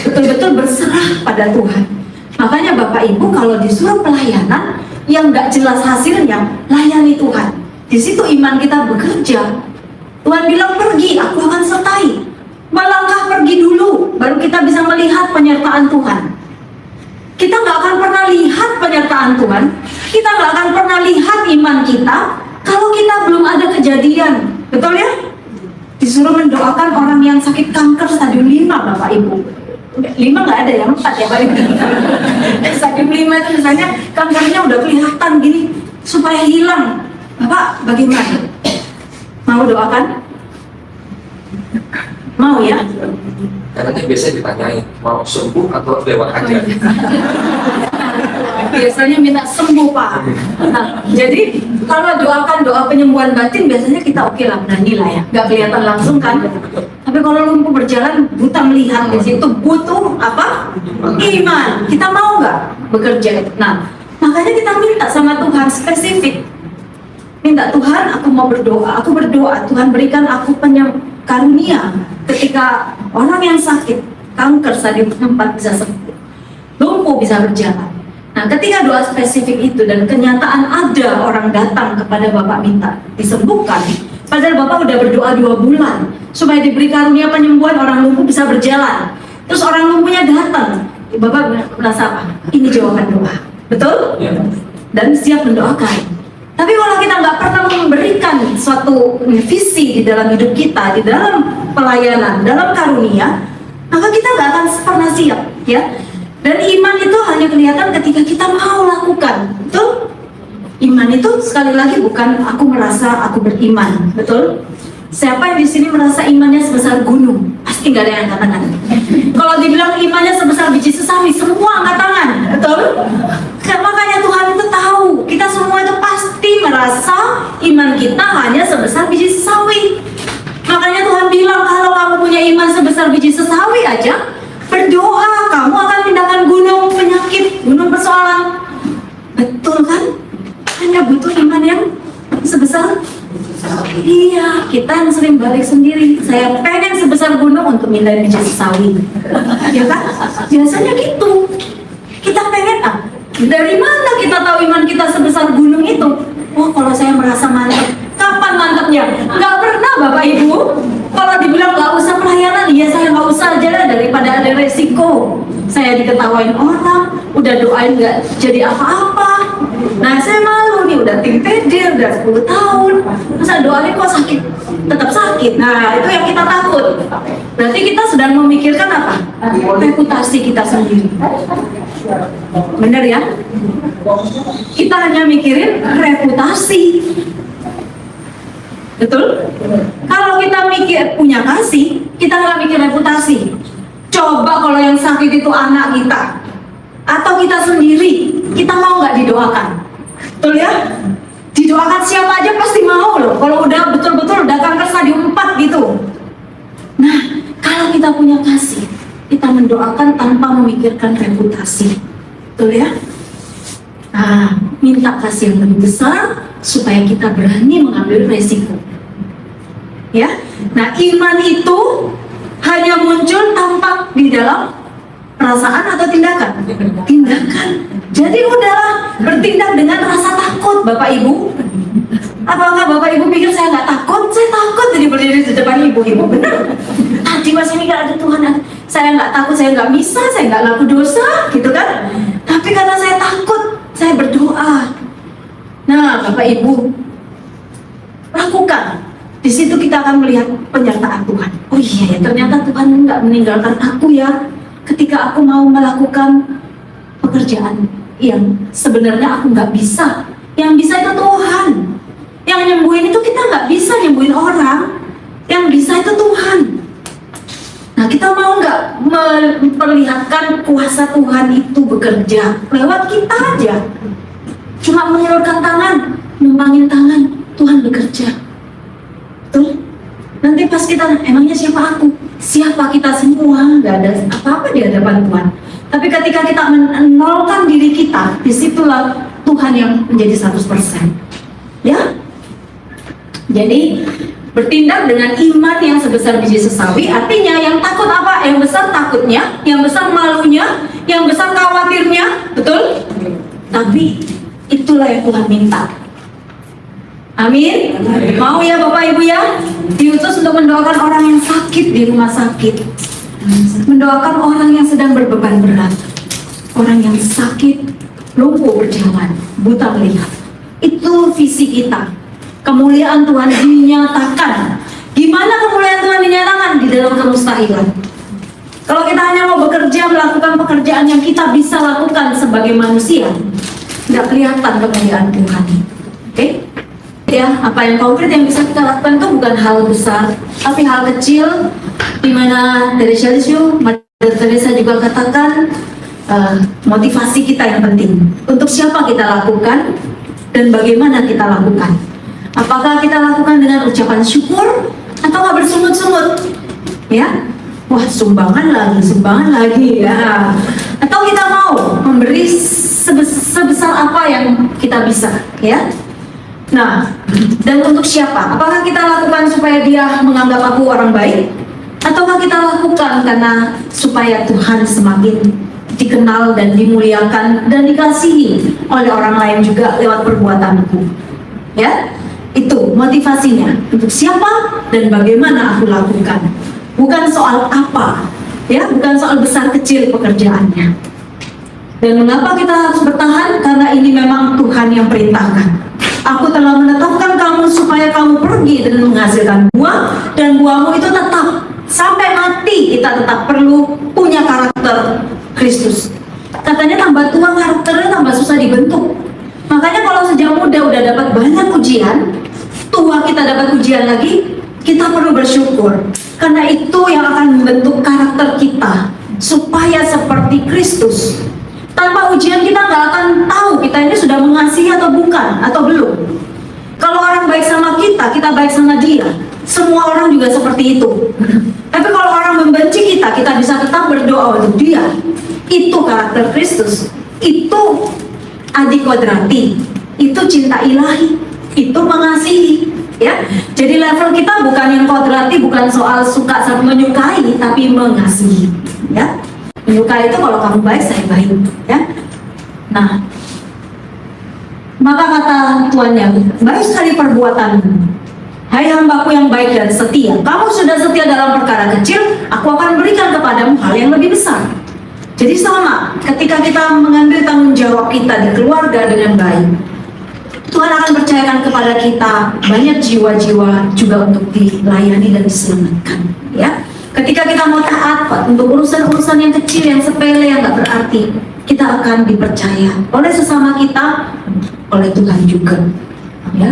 betul-betul berserah pada Tuhan. Makanya Bapak Ibu kalau disuruh pelayanan yang nggak jelas hasilnya, layani Tuhan. Di situ iman kita bekerja. Tuhan bilang pergi, aku akan sertai. Melangkah pergi dulu, baru kita bisa melihat penyertaan Tuhan. Kita nggak akan pernah lihat penyertaan Tuhan, kita nggak akan pernah lihat iman kita kalau kita belum ada kejadian, betul ya? Disuruh mendoakan orang yang sakit kanker stadium 5, Bapak Ibu. 5 nggak ada, yang 4 ya Pak Ibu. Stadium 5 itu misalnya kankernya udah kelihatan gini, supaya hilang. Bapak bagaimana? Mau doakan? Mau ya?
Karena kan biasanya ditanyain mau sembuh atau lewat aja.
Biasanya minta sembuh Pak. Nah, jadi kalau doakan doa penyembuhan batin biasanya kita oke lah, berani lah ya, nggak kelihatan langsung kan. Tapi kalau lumpuh berjalan buta melihat, di situ butuh apa? Iman. Kita mau nggak bekerja itu? Nah, makanya kita minta sama Tuhan spesifik. Minta Tuhan, aku mau berdoa. Aku berdoa Tuhan berikan aku karunia ketika orang yang sakit kanker stadium 4 bisa sembuh, lumpuh bisa berjalan. Nah, ketika doa spesifik itu dan kenyataan ada orang datang kepada Bapak minta disembuhkan, padahal Bapak udah berdoa 2 bulan supaya diberi karunia penyembuhan orang lumpuh bisa berjalan. Terus orang lumpuhnya datang, Bapak merasa apa? Ini jawaban doa, betul?
Ya.
Dan siap mendoakan. Tapi kalau kita nggak pernah memberikan suatu visi di dalam hidup kita, di dalam pelayanan, dalam karunia, maka kita nggak akan pernah siap, ya. Dan iman itu hanya kelihatan ketika kita mau lakukan, betul? Iman itu sekali lagi bukan aku merasa aku beriman, betul? Siapa yang di sini merasa imannya sebesar gunung? Pasti nggak ada yang angkat tangan. Kalau dibilang imannya sebesar biji sesami, semua angkat tangan, betul? Makanya Tuhan itu tahu kita kita yang sering balik sendiri. Saya pengen sebesar gunung untuk mindahin biji sesawi. Ya kan? Biasanya gitu. Kita pengen dari mana kita tahu iman kita sebesar gunung itu? Oh, kalau saya merasa mantap. Kapan mantapnya? Nggak pernah Bapak Ibu. Kalau dibilang nggak usah pelayanan, iya saya nggak usah aja lah, daripada ada resiko. Saya diketawain orang, udah doain nggak jadi apa-apa. Nah, saya malu nih, udah tim PD, udah 10 tahun. Masa doain kok sakit? Tetap sakit. Nah, itu yang kita takut. Berarti kita sedang memikirkan apa? Reputasi kita sendiri. Bener ya? Kita hanya mikirin reputasi. Betul? Kalau kita mikir punya kasih, kita nggak mikir reputasi. Coba kalau yang sakit itu anak kita atau kita sendiri, kita mau nggak didoakan? Betul ya? Didoakan siapa aja pasti mau loh. Kalau udah betul-betul udah kanker stadium 4 gitu. Nah, kalau kita punya kasih, kita mendoakan tanpa memikirkan reputasi. Betul ya? Nah, minta kasih yang lebih besar supaya kita berani mengambil resiko. Ya, nah iman itu hanya muncul tampak di dalam perasaan atau tindakan? Tindakan. Jadi udahlah bertindak dengan rasa takut, Bapak Ibu. Apakah Bapak Ibu pikir saya nggak takut? Saya takut jadi berdiri di depan ibu-ibu, benar? Tadi masih mikir ada Tuhan, saya nggak takut, saya nggak bisa, saya nggak laku dosa, gitu kan? Tapi karena saya takut, saya berdoa. Nah, Bapak Ibu, lakukan. Di situ kita akan melihat penyertaan Tuhan. Oh iya ya, ternyata Tuhan nggak meninggalkan aku ya. Ketika aku mau melakukan pekerjaan yang sebenarnya aku nggak bisa. Yang bisa itu Tuhan. Yang nyembuhin itu kita nggak bisa nyembuhin orang. Yang bisa itu Tuhan. Nah, kita mau nggak memperlihatkan kuasa Tuhan itu bekerja lewat kita aja. Cuma mengulurkan tangan, numpangin tangan, Tuhan bekerja. Betul? Nanti pas kita, emangnya siapa aku? Siapa kita semua? Gak ada apa-apa di hadapan Tuhan. Tapi ketika kita menolkan diri kita, disitulah Tuhan yang menjadi 100%. Ya? Jadi bertindak dengan iman yang sebesar biji sesawi, artinya yang takut apa? Yang besar takutnya, yang besar malunya, yang besar khawatirnya, betul? Tapi itulah yang Tuhan minta. Amin. Mau ya Bapak Ibu ya? Diutus untuk mendoakan orang yang sakit di rumah sakit. Mendoakan orang yang sedang berbeban berat. Orang yang sakit, lumpuh berjalan, buta melihat. Itu visi kita. Kemuliaan Tuhan dinyatakan. Gimana kemuliaan Tuhan dinyatakan? Di dalam kemustahilan. Kalau kita hanya mau bekerja, melakukan pekerjaan yang kita bisa lakukan sebagai manusia, tidak kelihatan kemuliaan Tuhan. Oke? Ya, apa yang konkret yang bisa kita lakukan itu bukan hal besar, tapi hal kecil, di mana dari Shalisiu, Mother Teresa juga katakan motivasi kita yang penting. Untuk siapa kita lakukan dan bagaimana kita lakukan? Apakah kita lakukan dengan ucapan syukur atau nggak bersungut-sungut? Ya, wah sumbangan lagi ya. Atau kita mau memberi sebesar apa yang kita bisa, ya? Nah, dan untuk siapa? Apakah kita lakukan supaya dia menganggap aku orang baik? Ataukah kita lakukan karena supaya Tuhan semakin dikenal dan dimuliakan dan dikasihi oleh orang lain juga lewat perbuatanku? Ya, itu motivasinya. Untuk siapa dan bagaimana aku lakukan? Bukan soal apa, ya, bukan soal besar kecil pekerjaannya. Dan mengapa kita harus bertahan? Karena ini memang Tuhan yang perintahkan. Aku telah menetapkan kamu supaya kamu pergi dan menghasilkan buah, dan buahmu itu tetap sampai mati. Kita tetap perlu punya karakter Kristus. Katanya tambah tua karakternya tambah susah dibentuk. Makanya kalau sejak muda udah dapat banyak ujian, tua kita dapat ujian lagi, kita perlu bersyukur. Karena itu yang akan membentuk karakter kita supaya seperti Kristus. Tanpa ujian kita nggak akan tahu kita ini sudah mengasihi atau bukan, atau belum. Kalau orang baik sama kita, kita baik sama dia. Semua orang juga seperti itu. Tapi kalau orang membenci kita, kita bisa tetap berdoa untuk dia. Itu karakter Kristus. Itu adikodrati. Itu cinta ilahi. Itu mengasihi. ya. Jadi level kita bukan yang kodrati, bukan soal suka sama menyukai, tapi mengasihi, ya. Menyukai itu kalau kamu baik, saya baik, ya. Nah, maka kata tuannya, baik sekali perbuatanmu, hai hambaku yang baik dan setia. Kamu sudah setia dalam perkara kecil, aku akan berikan kepadamu hal yang lebih besar. Jadi sama, ketika kita mengambil tanggung jawab kita di keluarga dengan baik, Tuhan akan percayakan kepada kita banyak jiwa-jiwa juga untuk dilayani dan diselamatkan, ya. Ketika kita mau taat untuk urusan-urusan yang kecil, yang sepele, yang nggak berarti, kita akan dipercaya oleh sesama kita, oleh Tuhan juga, ya.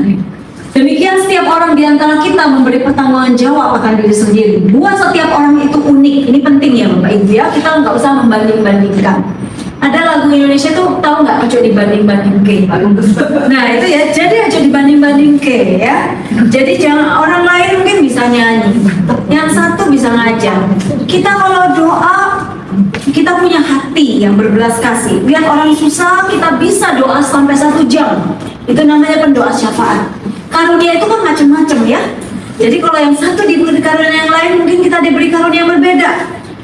Demikian setiap orang di antara kita memberi pertanggungan jawab akan diri sendiri. Buat setiap orang itu unik. Ini penting ya Bapak Ibu, ya. Kita nggak usah membanding-bandingkan. Ada lagu Indonesia tuh, tahu nggak, ojo dibanding-banding ke. Nah itu ya, jadi ojo dibanding-banding ke, ya. Jadi jangan orang lain mungkin bisa nyanyi, yang satu bisa ngajar. Kita kalau doa, kita punya hati yang berbelas kasih. Lihat orang susah, kita bisa doa sampai 1 jam. Itu namanya pendoa syafaat. Karunia itu kan macam-macam, ya. Jadi kalau yang satu diberi karunia yang lain, mungkin kita diberi karunia yang berbeda.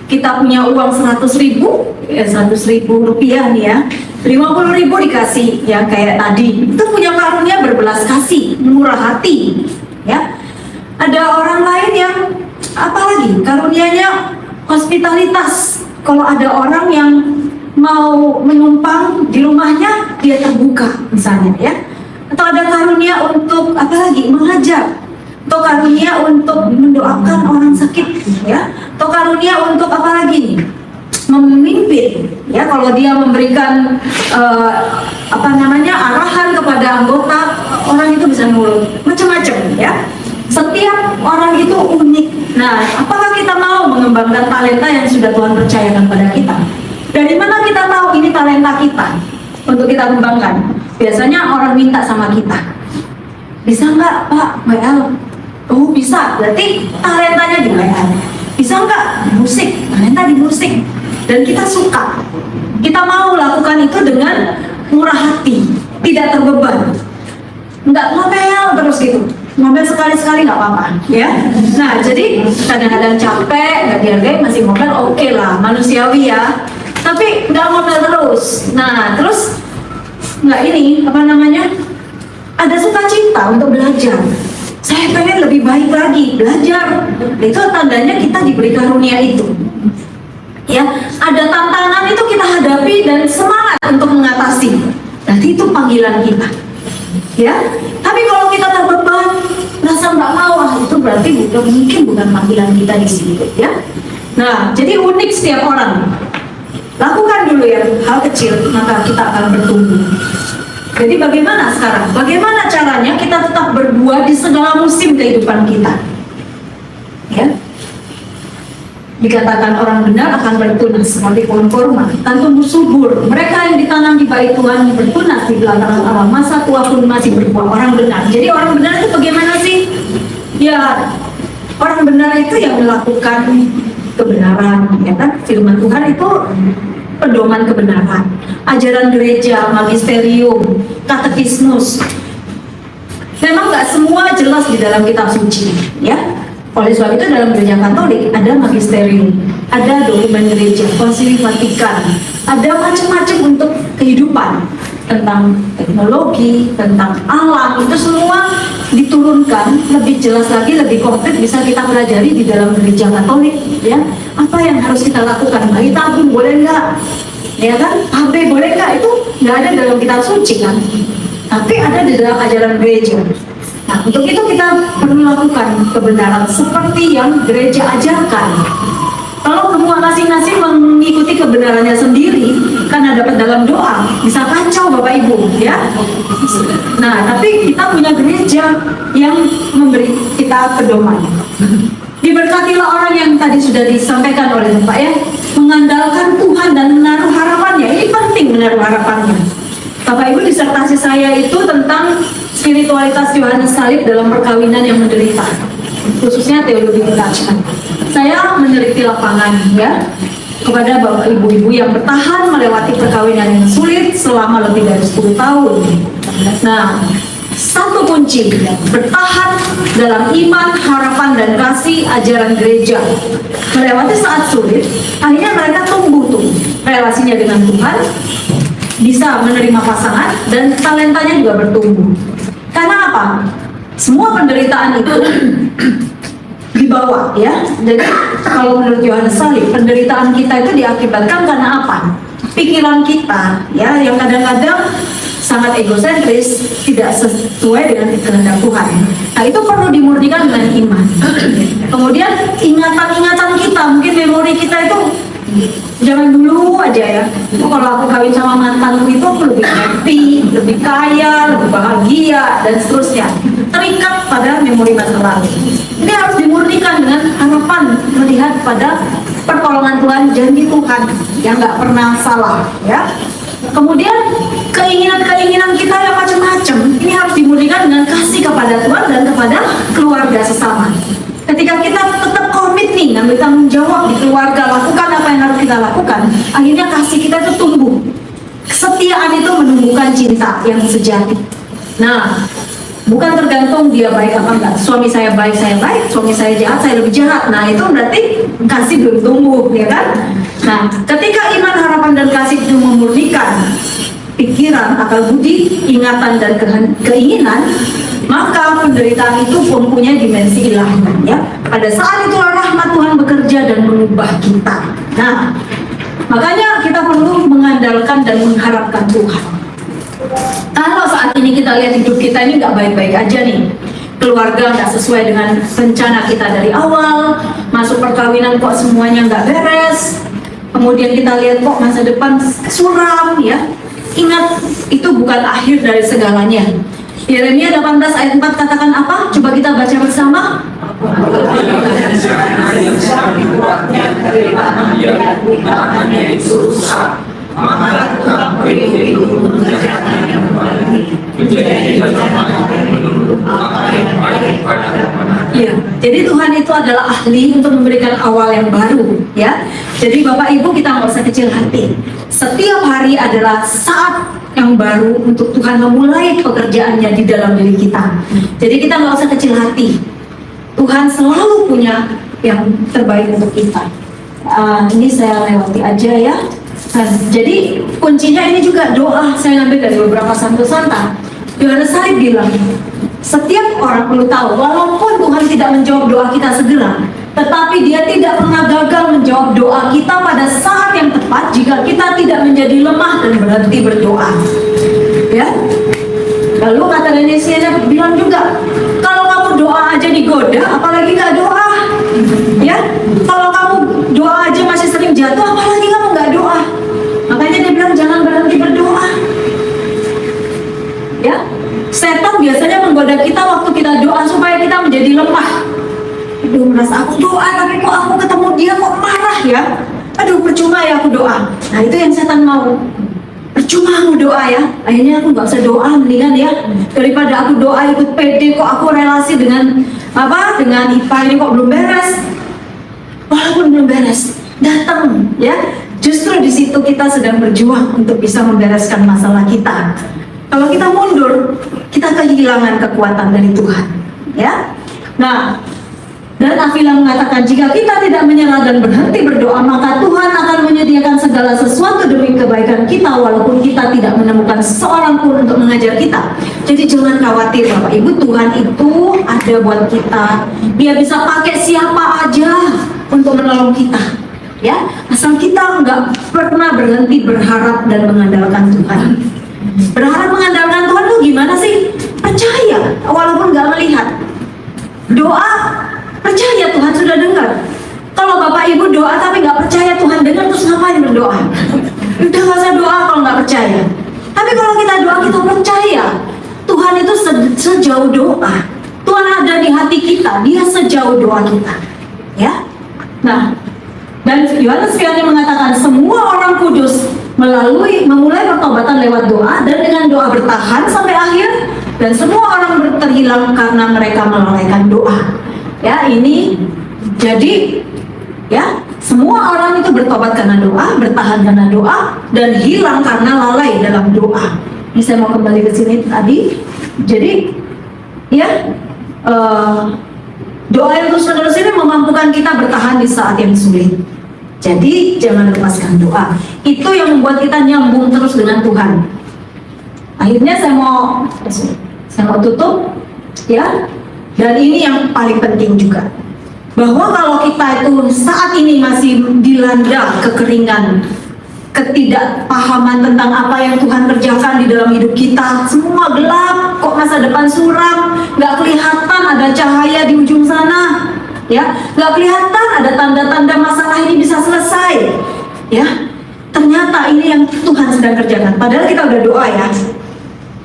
Kita punya uang 100.000, ya 100.000 rupiah nih ya, 50.000 dikasih ya kayak tadi. Itu punya karunia berbelas kasih, murah hati, ya. Ada orang lain yang apalagi karunianya hospitalitas. Kalau ada orang yang mau menumpang di rumahnya, dia terbuka misalnya, ya. Atau ada karunia untuk apa lagi, mengajar, atau karunia untuk mendoakan orang sakit, ya, atau karunia untuk apa lagi, memimpin, ya. Kalau dia memberikan arahan kepada anggota, orang itu bisa nurut, macam-macam, ya. Setiap orang itu unik. Nah, apakah kita mau mengembangkan talenta yang sudah Tuhan percayakan pada kita? Dari mana kita tahu ini talenta kita untuk kita kembangkan? Biasanya orang minta sama kita, bisa nggak Pak WL? Oh bisa, berarti talentanya di WL. Bisa nggak musik? Talenta di musik. Dan kita suka, kita mau lakukan itu dengan murah hati, tidak terbeban, nggak ngomel terus gitu. Ngomel sekali-sekali nggak apa-apa, ya. Nah jadi kadang-kadang capek, nggak dihargai, masih ngomel, oke lah, manusiawi ya. Tapi nggak ngomel terus. Nah terus nggak ada sukacita untuk belajar. Saya pengen lebih baik lagi, belajar. Itu tandanya kita diberi karunia itu, ya. Ada tantangan itu kita hadapi dan semangat untuk mengatasi. Berarti itu panggilan kita, ya. Tapi kalau kita terbeban, rasa nggak mau, itu berarti bukan panggilan kita di situ, ya. Nah jadi unik setiap orang. Lakukan dulu ya hal kecil, maka kita akan bertumbuh. Jadi bagaimana sekarang? Bagaimana caranya kita tetap berbuah di segala musim kehidupan kita? Ya. Dikatakan orang benar akan bertunas seperti pohon kurma, dan tumbuh subur. Mereka yang ditanam di bait Tuhan bertunas di belakang Allah. Masa tua pun masih berbuah. Orang benar. Jadi orang benar itu bagaimana sih? Ya, orang benar itu yang melakukan kebenaran, ya kan? Firman Tuhan itu pedoman kebenaran, ajaran gereja, magisterium, katekismus. Memang nggak semua jelas di dalam kitab suci, ya. Oleh sebab itu dalam gereja Katolik ada magisterium, ada dokumen gereja, konsili Vatikan, ada macam-macam untuk kehidupan, tentang teknologi, tentang alam, itu semua diturunkan lebih jelas lagi, lebih konkret bisa kita pelajari di dalam gereja Katolik, ya. Apa yang harus kita lakukan? Bayi tabung boleh nggak? Ya kan? AB boleh nggak? Itu nggak ada dalam kitab suci kan? Tapi ada di dalam ajaran gereja. Nah, untuk itu kita perlu melakukan kebenaran seperti yang gereja ajarkan. Kalau semua masing-masing mengikuti kebenarannya sendiri, karena dapat dalam doa, bisa kacau Bapak Ibu, ya. Nah, tapi kita punya gereja yang memberi kita pedoman. Diberkatilah orang yang tadi sudah disampaikan oleh Bapak, ya, mengandalkan Tuhan dan menaruh harapannya. Ini penting menaruh harapannya. Bapak Ibu, disertasi saya itu tentang spiritualitas Yohanes Salib dalam perkawinan yang menderita, khususnya teologi kerajaan. Saya meneliti lapangan, ya, kepada Bapak Ibu-ibu yang bertahan melewati perkawinan yang sulit selama lebih dari 10 tahun. Nah, satu kunci bertahan dalam iman, harapan, dan kasih ajaran gereja. Melewati saat sulit, akhirnya mereka tumbuh tuh relasinya dengan Tuhan, bisa menerima pasangan, dan talentanya juga bertumbuh. Karena apa? Semua penderitaan itu dibawa, ya. Jadi kalau menurut Yohanes Salib, penderitaan kita itu diakibatkan karena apa? Pikiran kita, ya, yang kadang-kadang sangat egosentris, tidak sesuai dengan kehendak Tuhan. Nah, itu perlu dimurnikan dengan iman. Kemudian ingatan-ingatan kita, mungkin memori kita itu jangan dulu aja, ya. Oh, kalau aku kawin sama mantanku itu aku lebih happy, lebih kaya, lebih bahagia, dan seterusnya. Terikat pada memori masa lalu. Ini harus dimurnikan dengan harapan melihat pada pertolongan Tuhan, janji Tuhan yang nggak pernah salah, ya. Kemudian keinginan-keinginan kita yang macam-macam ini harus dimurnikan dengan kasih kepada Tuhan dan kepada keluarga sesama. Ketika kita tetap komit nih, ngambil tanggung jawab di keluarga, lakukan apa yang harus kita lakukan, akhirnya kasih kita itu tumbuh. Kesetiaan itu menumbuhkan cinta yang sejati. Nah, bukan tergantung dia baik apa enggak. Suami saya baik, suami saya jahat, saya lebih jahat. Nah, itu berarti kasih belum tumbuh, ya kan? Nah, ketika iman, harapan, dan kasih itu memurnikan pikiran, akal budi, ingatan, dan keinginan, maka penderitaan itu mempunyai dimensi ilahi, ya. Pada saat itulah rahmat Tuhan bekerja dan mengubah kita. Nah, makanya kita perlu mengandalkan dan mengharapkan Tuhan. Kalau saat ini kita lihat hidup kita ini nggak baik-baik aja nih, keluarga nggak sesuai dengan rencana kita dari awal, masuk perkawinan kok semuanya nggak beres, kemudian kita lihat kok masa depan suram, ya. Ingat, itu bukan akhir dari segalanya. Yeremia 18 ayat 4 katakan apa? Coba kita baca bersama. Ya, jadi Tuhan itu adalah ahli untuk memberikan awal yang baru, ya. Jadi Bapak Ibu, kita nggak usah kecil hati. Setiap hari adalah saat yang baru untuk Tuhan memulai pekerjaannya di dalam diri kita. Jadi kita nggak usah kecil hati. Tuhan selalu punya yang terbaik untuk kita. Ini saya lewati aja, ya. Nah, jadi kuncinya ini juga doa. Saya ngambil dari beberapa Santo Santa. Yohanes Salib bilang, setiap orang perlu tahu, walaupun Tuhan tidak menjawab doa kita segera, tetapi Dia tidak pernah gagal menjawab doa kita pada saat yang tepat jika kita tidak menjadi lemah dan berhenti berdoa. Ya. Lalu kata Nenek Siena bilang juga, kalau kamu doa aja digoda, apalagi nggak doa. Ya, kalau kamu doa aja masih sering jatuh, apalagi kamu nggak doa. Makanya dia bilang jangan berhenti berdoa. Ya, setan biasanya menggoda kita waktu kita doa supaya kita menjadi lemah. Aduh, merasa aku doa tapi kok aku ketemu dia kok marah, ya. Aduh, percuma ya aku doa. Nah, itu yang setan mau. Percuma aku doa, ya. Akhirnya aku nggak usah doa, mendingan, ya, daripada aku doa ikut PD kok aku relasi dengan apa? Dengan IPA ini kok belum beres. Walaupun belum beres, datang, ya. Justru di situ kita sedang berjuang untuk bisa membereskan masalah kita. Kalau kita mundur, kita kehilangan kekuatan dari Tuhan, ya. Nah, dan Aquila mengatakan jika kita tidak menyerah dan berhenti berdoa, maka Tuhan akan menyediakan segala sesuatu demi kebaikan kita, walaupun kita tidak menemukan seorang pun untuk mengajar kita. Jadi jangan khawatir Bapak Ibu, Tuhan itu ada buat kita. Dia bisa pakai siapa aja untuk menolong kita, ya, asal kita nggak pernah berhenti berharap dan mengandalkan Tuhan. Berharap mengandalkan Tuhan tuh gimana sih? Percaya walaupun nggak melihat. Doa, percaya Tuhan sudah dengar. Kalau Bapak Ibu doa tapi nggak percaya Tuhan dengar, terus ngapain berdoa? Udah nggak usah doa kalau nggak percaya. Tapi kalau kita doa kita percaya, Tuhan itu sejauh doa. Tuhan ada di hati kita, Dia sejauh doa kita, ya. Nah, dan Yohanes Fiani mengatakan semua orang kudus memulai pertobatan lewat doa dan dengan doa bertahan sampai akhir, dan semua orang terhilang karena mereka melalaikan doa. Ya, ini jadi, ya, semua orang itu bertobat karena doa, bertahan karena doa, dan hilang karena lalai dalam doa. Ini saya mau kembali ke sini tadi. Jadi, ya, doa yang terus-menerus ini memampukan kita bertahan di saat yang sulit. Jadi, jangan lepaskan doa. Itu yang membuat kita nyambung terus dengan Tuhan. Akhirnya saya mau tutup, ya. Dan ini yang paling penting juga, bahwa kalau kita itu saat ini masih dilanda kekeringan, ketidakpahaman tentang apa yang Tuhan kerjakan di dalam hidup kita, semua gelap, kok masa depan suram, nggak kelihatan ada cahaya di ujung sana, ya, nggak kelihatan ada tanda-tanda masalah ini bisa selesai, ya. Ternyata ini yang Tuhan sedang kerjakan. Padahal kita udah doa, ya.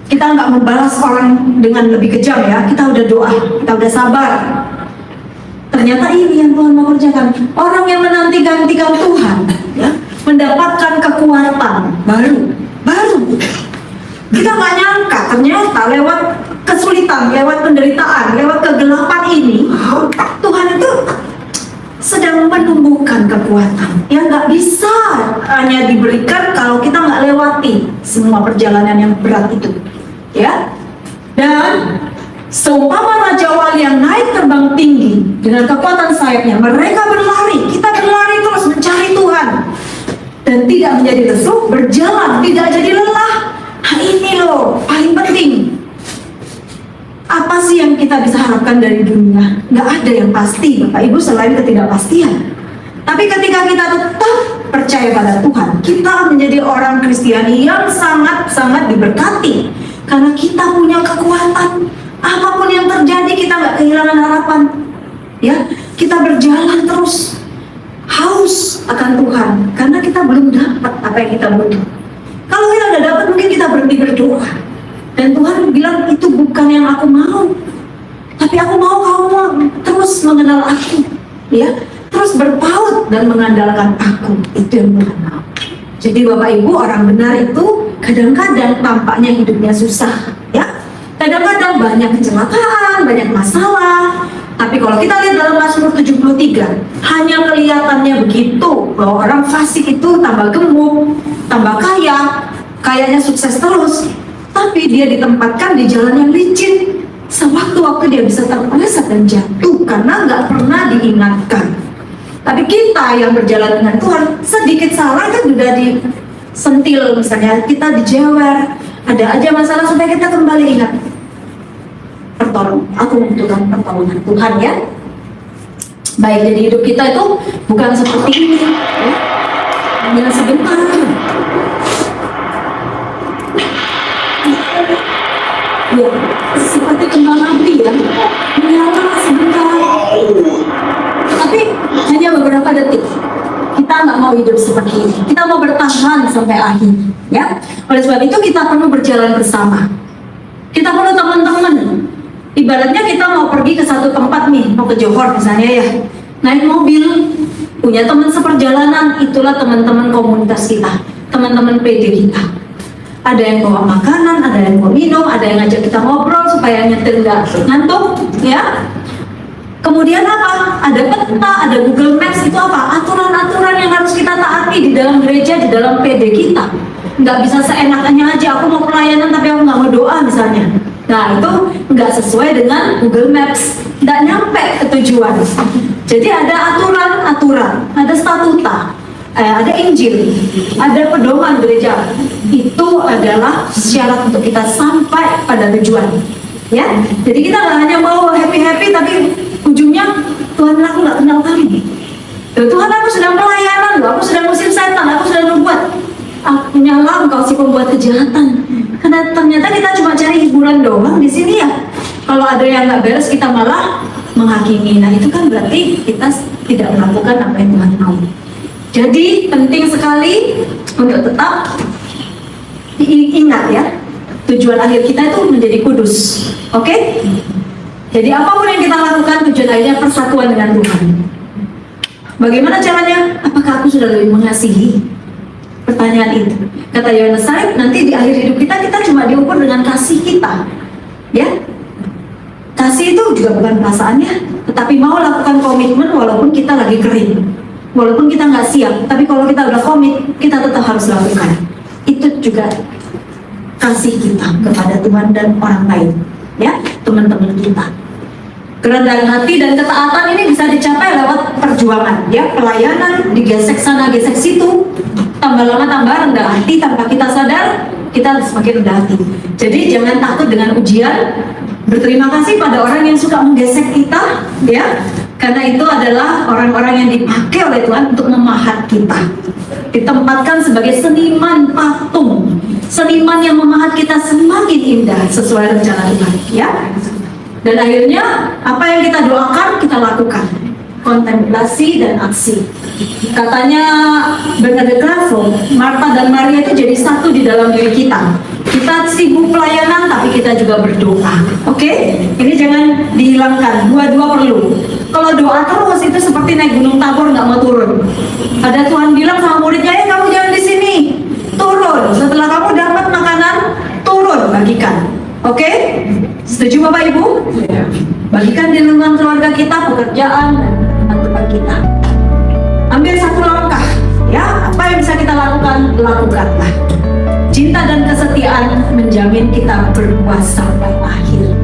Kita nggak membalas orang dengan lebih kejam, ya. Kita udah doa, kita udah sabar. Ternyata ini yang Tuhan mau kerjakan. Orang yang menanti-gantikan Tuhan, ya, mendapatkan kekuatan baru. Kita nggak nyangka, ternyata lewat kesulitan, lewat penderitaan, lewat kegelapan ini, Tuhan itu sedang menumbuhkan kekuatan yang nggak bisa hanya diberikan kalau kita nggak lewati semua perjalanan yang berat itu, ya. Dan seumpama Raja Wali yang naik terbang tinggi dengan kekuatan sayapnya, mereka berlari, kita berlari terus mencari Tuhan dan tidak menjadi lesu, berjalan tidak jadi lelah. Nah ini loh paling penting. Apa sih yang kita bisa harapkan dari dunia? Nggak ada yang pasti, Bapak Ibu, selain ketidakpastian. Tapi ketika kita tetap percaya pada Tuhan, kita menjadi orang Kristiani yang sangat-sangat diberkati karena kita punya kekuatan. Apapun yang terjadi kita nggak kehilangan harapan, ya. Kita berjalan terus haus akan Tuhan karena kita belum dapat apa yang kita butuh. Kalau kita udah dapat, mungkin kita berhenti berdoa. Dan Tuhan bilang, itu bukan yang aku mau, tapi aku mau kamu terus mengenal aku, ya, terus berpaut dan mengandalkan aku. Itu yang Tuhan mau. Jadi Bapak Ibu, orang benar itu kadang-kadang tampaknya hidupnya susah, ya. Kadang-kadang banyak kecelakaan, banyak masalah. Tapi kalau kita lihat dalam Mazmur 73, hanya kelihatannya begitu, bahwa orang fasik itu tambah gemuk, tambah kaya, kayaknya sukses terus. Tapi dia ditempatkan di jalan yang licin. Sewaktu-waktu dia bisa terpeleset dan jatuh karena nggak pernah diingatkan. Tapi kita yang berjalan dengan Tuhan, sedikit salah kan sudah disentil, misalnya kita dijewer, ada aja masalah, supaya kita kembali ingat, aku membutuhkan pertolongan Tuhan, ya. Baik, jadi hidup kita itu bukan seperti ini, ya. Hanya sebentar. Ya, seperti kembang api, ya, menyala sebentar, tapi hanya beberapa detik. Kita nggak mau hidup seperti ini. Kita mau bertahan sampai akhir, ya. Oleh sebab itu kita perlu berjalan bersama. Kita perlu teman-teman. Ibaratnya kita mau pergi ke satu tempat nih, mau ke Johor misalnya, ya, naik mobil, punya teman seperjalanan, itulah teman-teman komunitas kita, teman-teman PD kita. Ada yang bawa makanan, ada yang bawa minum, ada yang ngajak kita ngobrol supaya nyetir nggak ngantuk, ya. Kemudian apa? Ada peta, ada Google Maps, itu apa? Aturan-aturan yang harus kita taati di dalam gereja, di dalam PD kita. Nggak bisa seenaknya aja, aku mau pelayanan tapi aku nggak mau doa misalnya. Nah itu nggak sesuai dengan Google Maps, nggak nyampe ke tujuan. Jadi ada aturan-aturan, ada statuta, ada Injil, ada pedoman gereja. Itu adalah syarat untuk kita sampai pada tujuan, ya. Jadi kita nggak hanya mau happy-happy, tapi ujungnya Tuhan, aku nggak kenal kami. Tuhan, aku sedang pelayanan, aku sedang musim setan, aku sedang membuat. Aku nyala engkau si pembuat kejahatan. Karena ternyata kita cuma cari hiburan doang di sini, ya. Kalau ada yang nggak beres, kita malah menghakimi. Nah itu kan berarti kita tidak melakukan apa yang Tuhan mau. Jadi penting sekali untuk tetap ingat, ya, tujuan akhir kita itu menjadi kudus. Oke? Jadi apapun yang kita lakukan, tujuan akhirnya persatuan dengan Tuhan. Bagaimana caranya? Apakah aku sudah lebih mengasihi? Pertanyaan itu. Kata Yohanes Said, nanti di akhir hidup kita cuma diukur dengan kasih kita, ya. Kasih itu juga bukan perasaannya, tetapi mau lakukan komitmen walaupun kita lagi kering, walaupun kita nggak siap. Tapi kalau kita udah komit, kita tetap harus lakukan. Itu juga kasih kita kepada Tuhan dan orang lain, ya, teman-teman kita. Kerendahan hati dan ketaatan ini bisa dicapai lewat perjuangan, ya, pelayanan, digesek sana gesek situ. Tambah lama tambah rendah hati, tanpa kita sadar kita semakin rendah hati. Jadi jangan takut dengan ujian. Berterima kasih pada orang yang suka menggesek kita, ya, karena itu adalah orang-orang yang dipakai oleh Tuhan untuk memahat kita. Ditempatkan sebagai seniman patung, seniman yang memahat kita semakin indah sesuai rencana Tuhan, ya. Dan akhirnya apa yang kita doakan kita lakukan, kontemplasi dan aksi. Katanya Bernadette Clairvaux, Martha dan Maria itu jadi satu di dalam diri kita. Kita sibuk pelayanan tapi kita juga berdoa. Oke? Ini jangan dihilangkan, dua-dua perlu. Kalau doa terus itu seperti naik gunung Tabor nggak mau turun. Ada Tuhan bilang sama muridnya, kamu jangan di sini, turun. Setelah kamu dapat makanan, turun bagikan. Oke? Setuju Bapak Ibu? Bagikan di lingkungan keluarga kita, pekerjaan, dan tempat kita. Ambil satu langkah, ya. Apa yang bisa kita lakukan, lakukanlah. Cinta dan kesetiaan menjamin kita berpuas sampai akhir.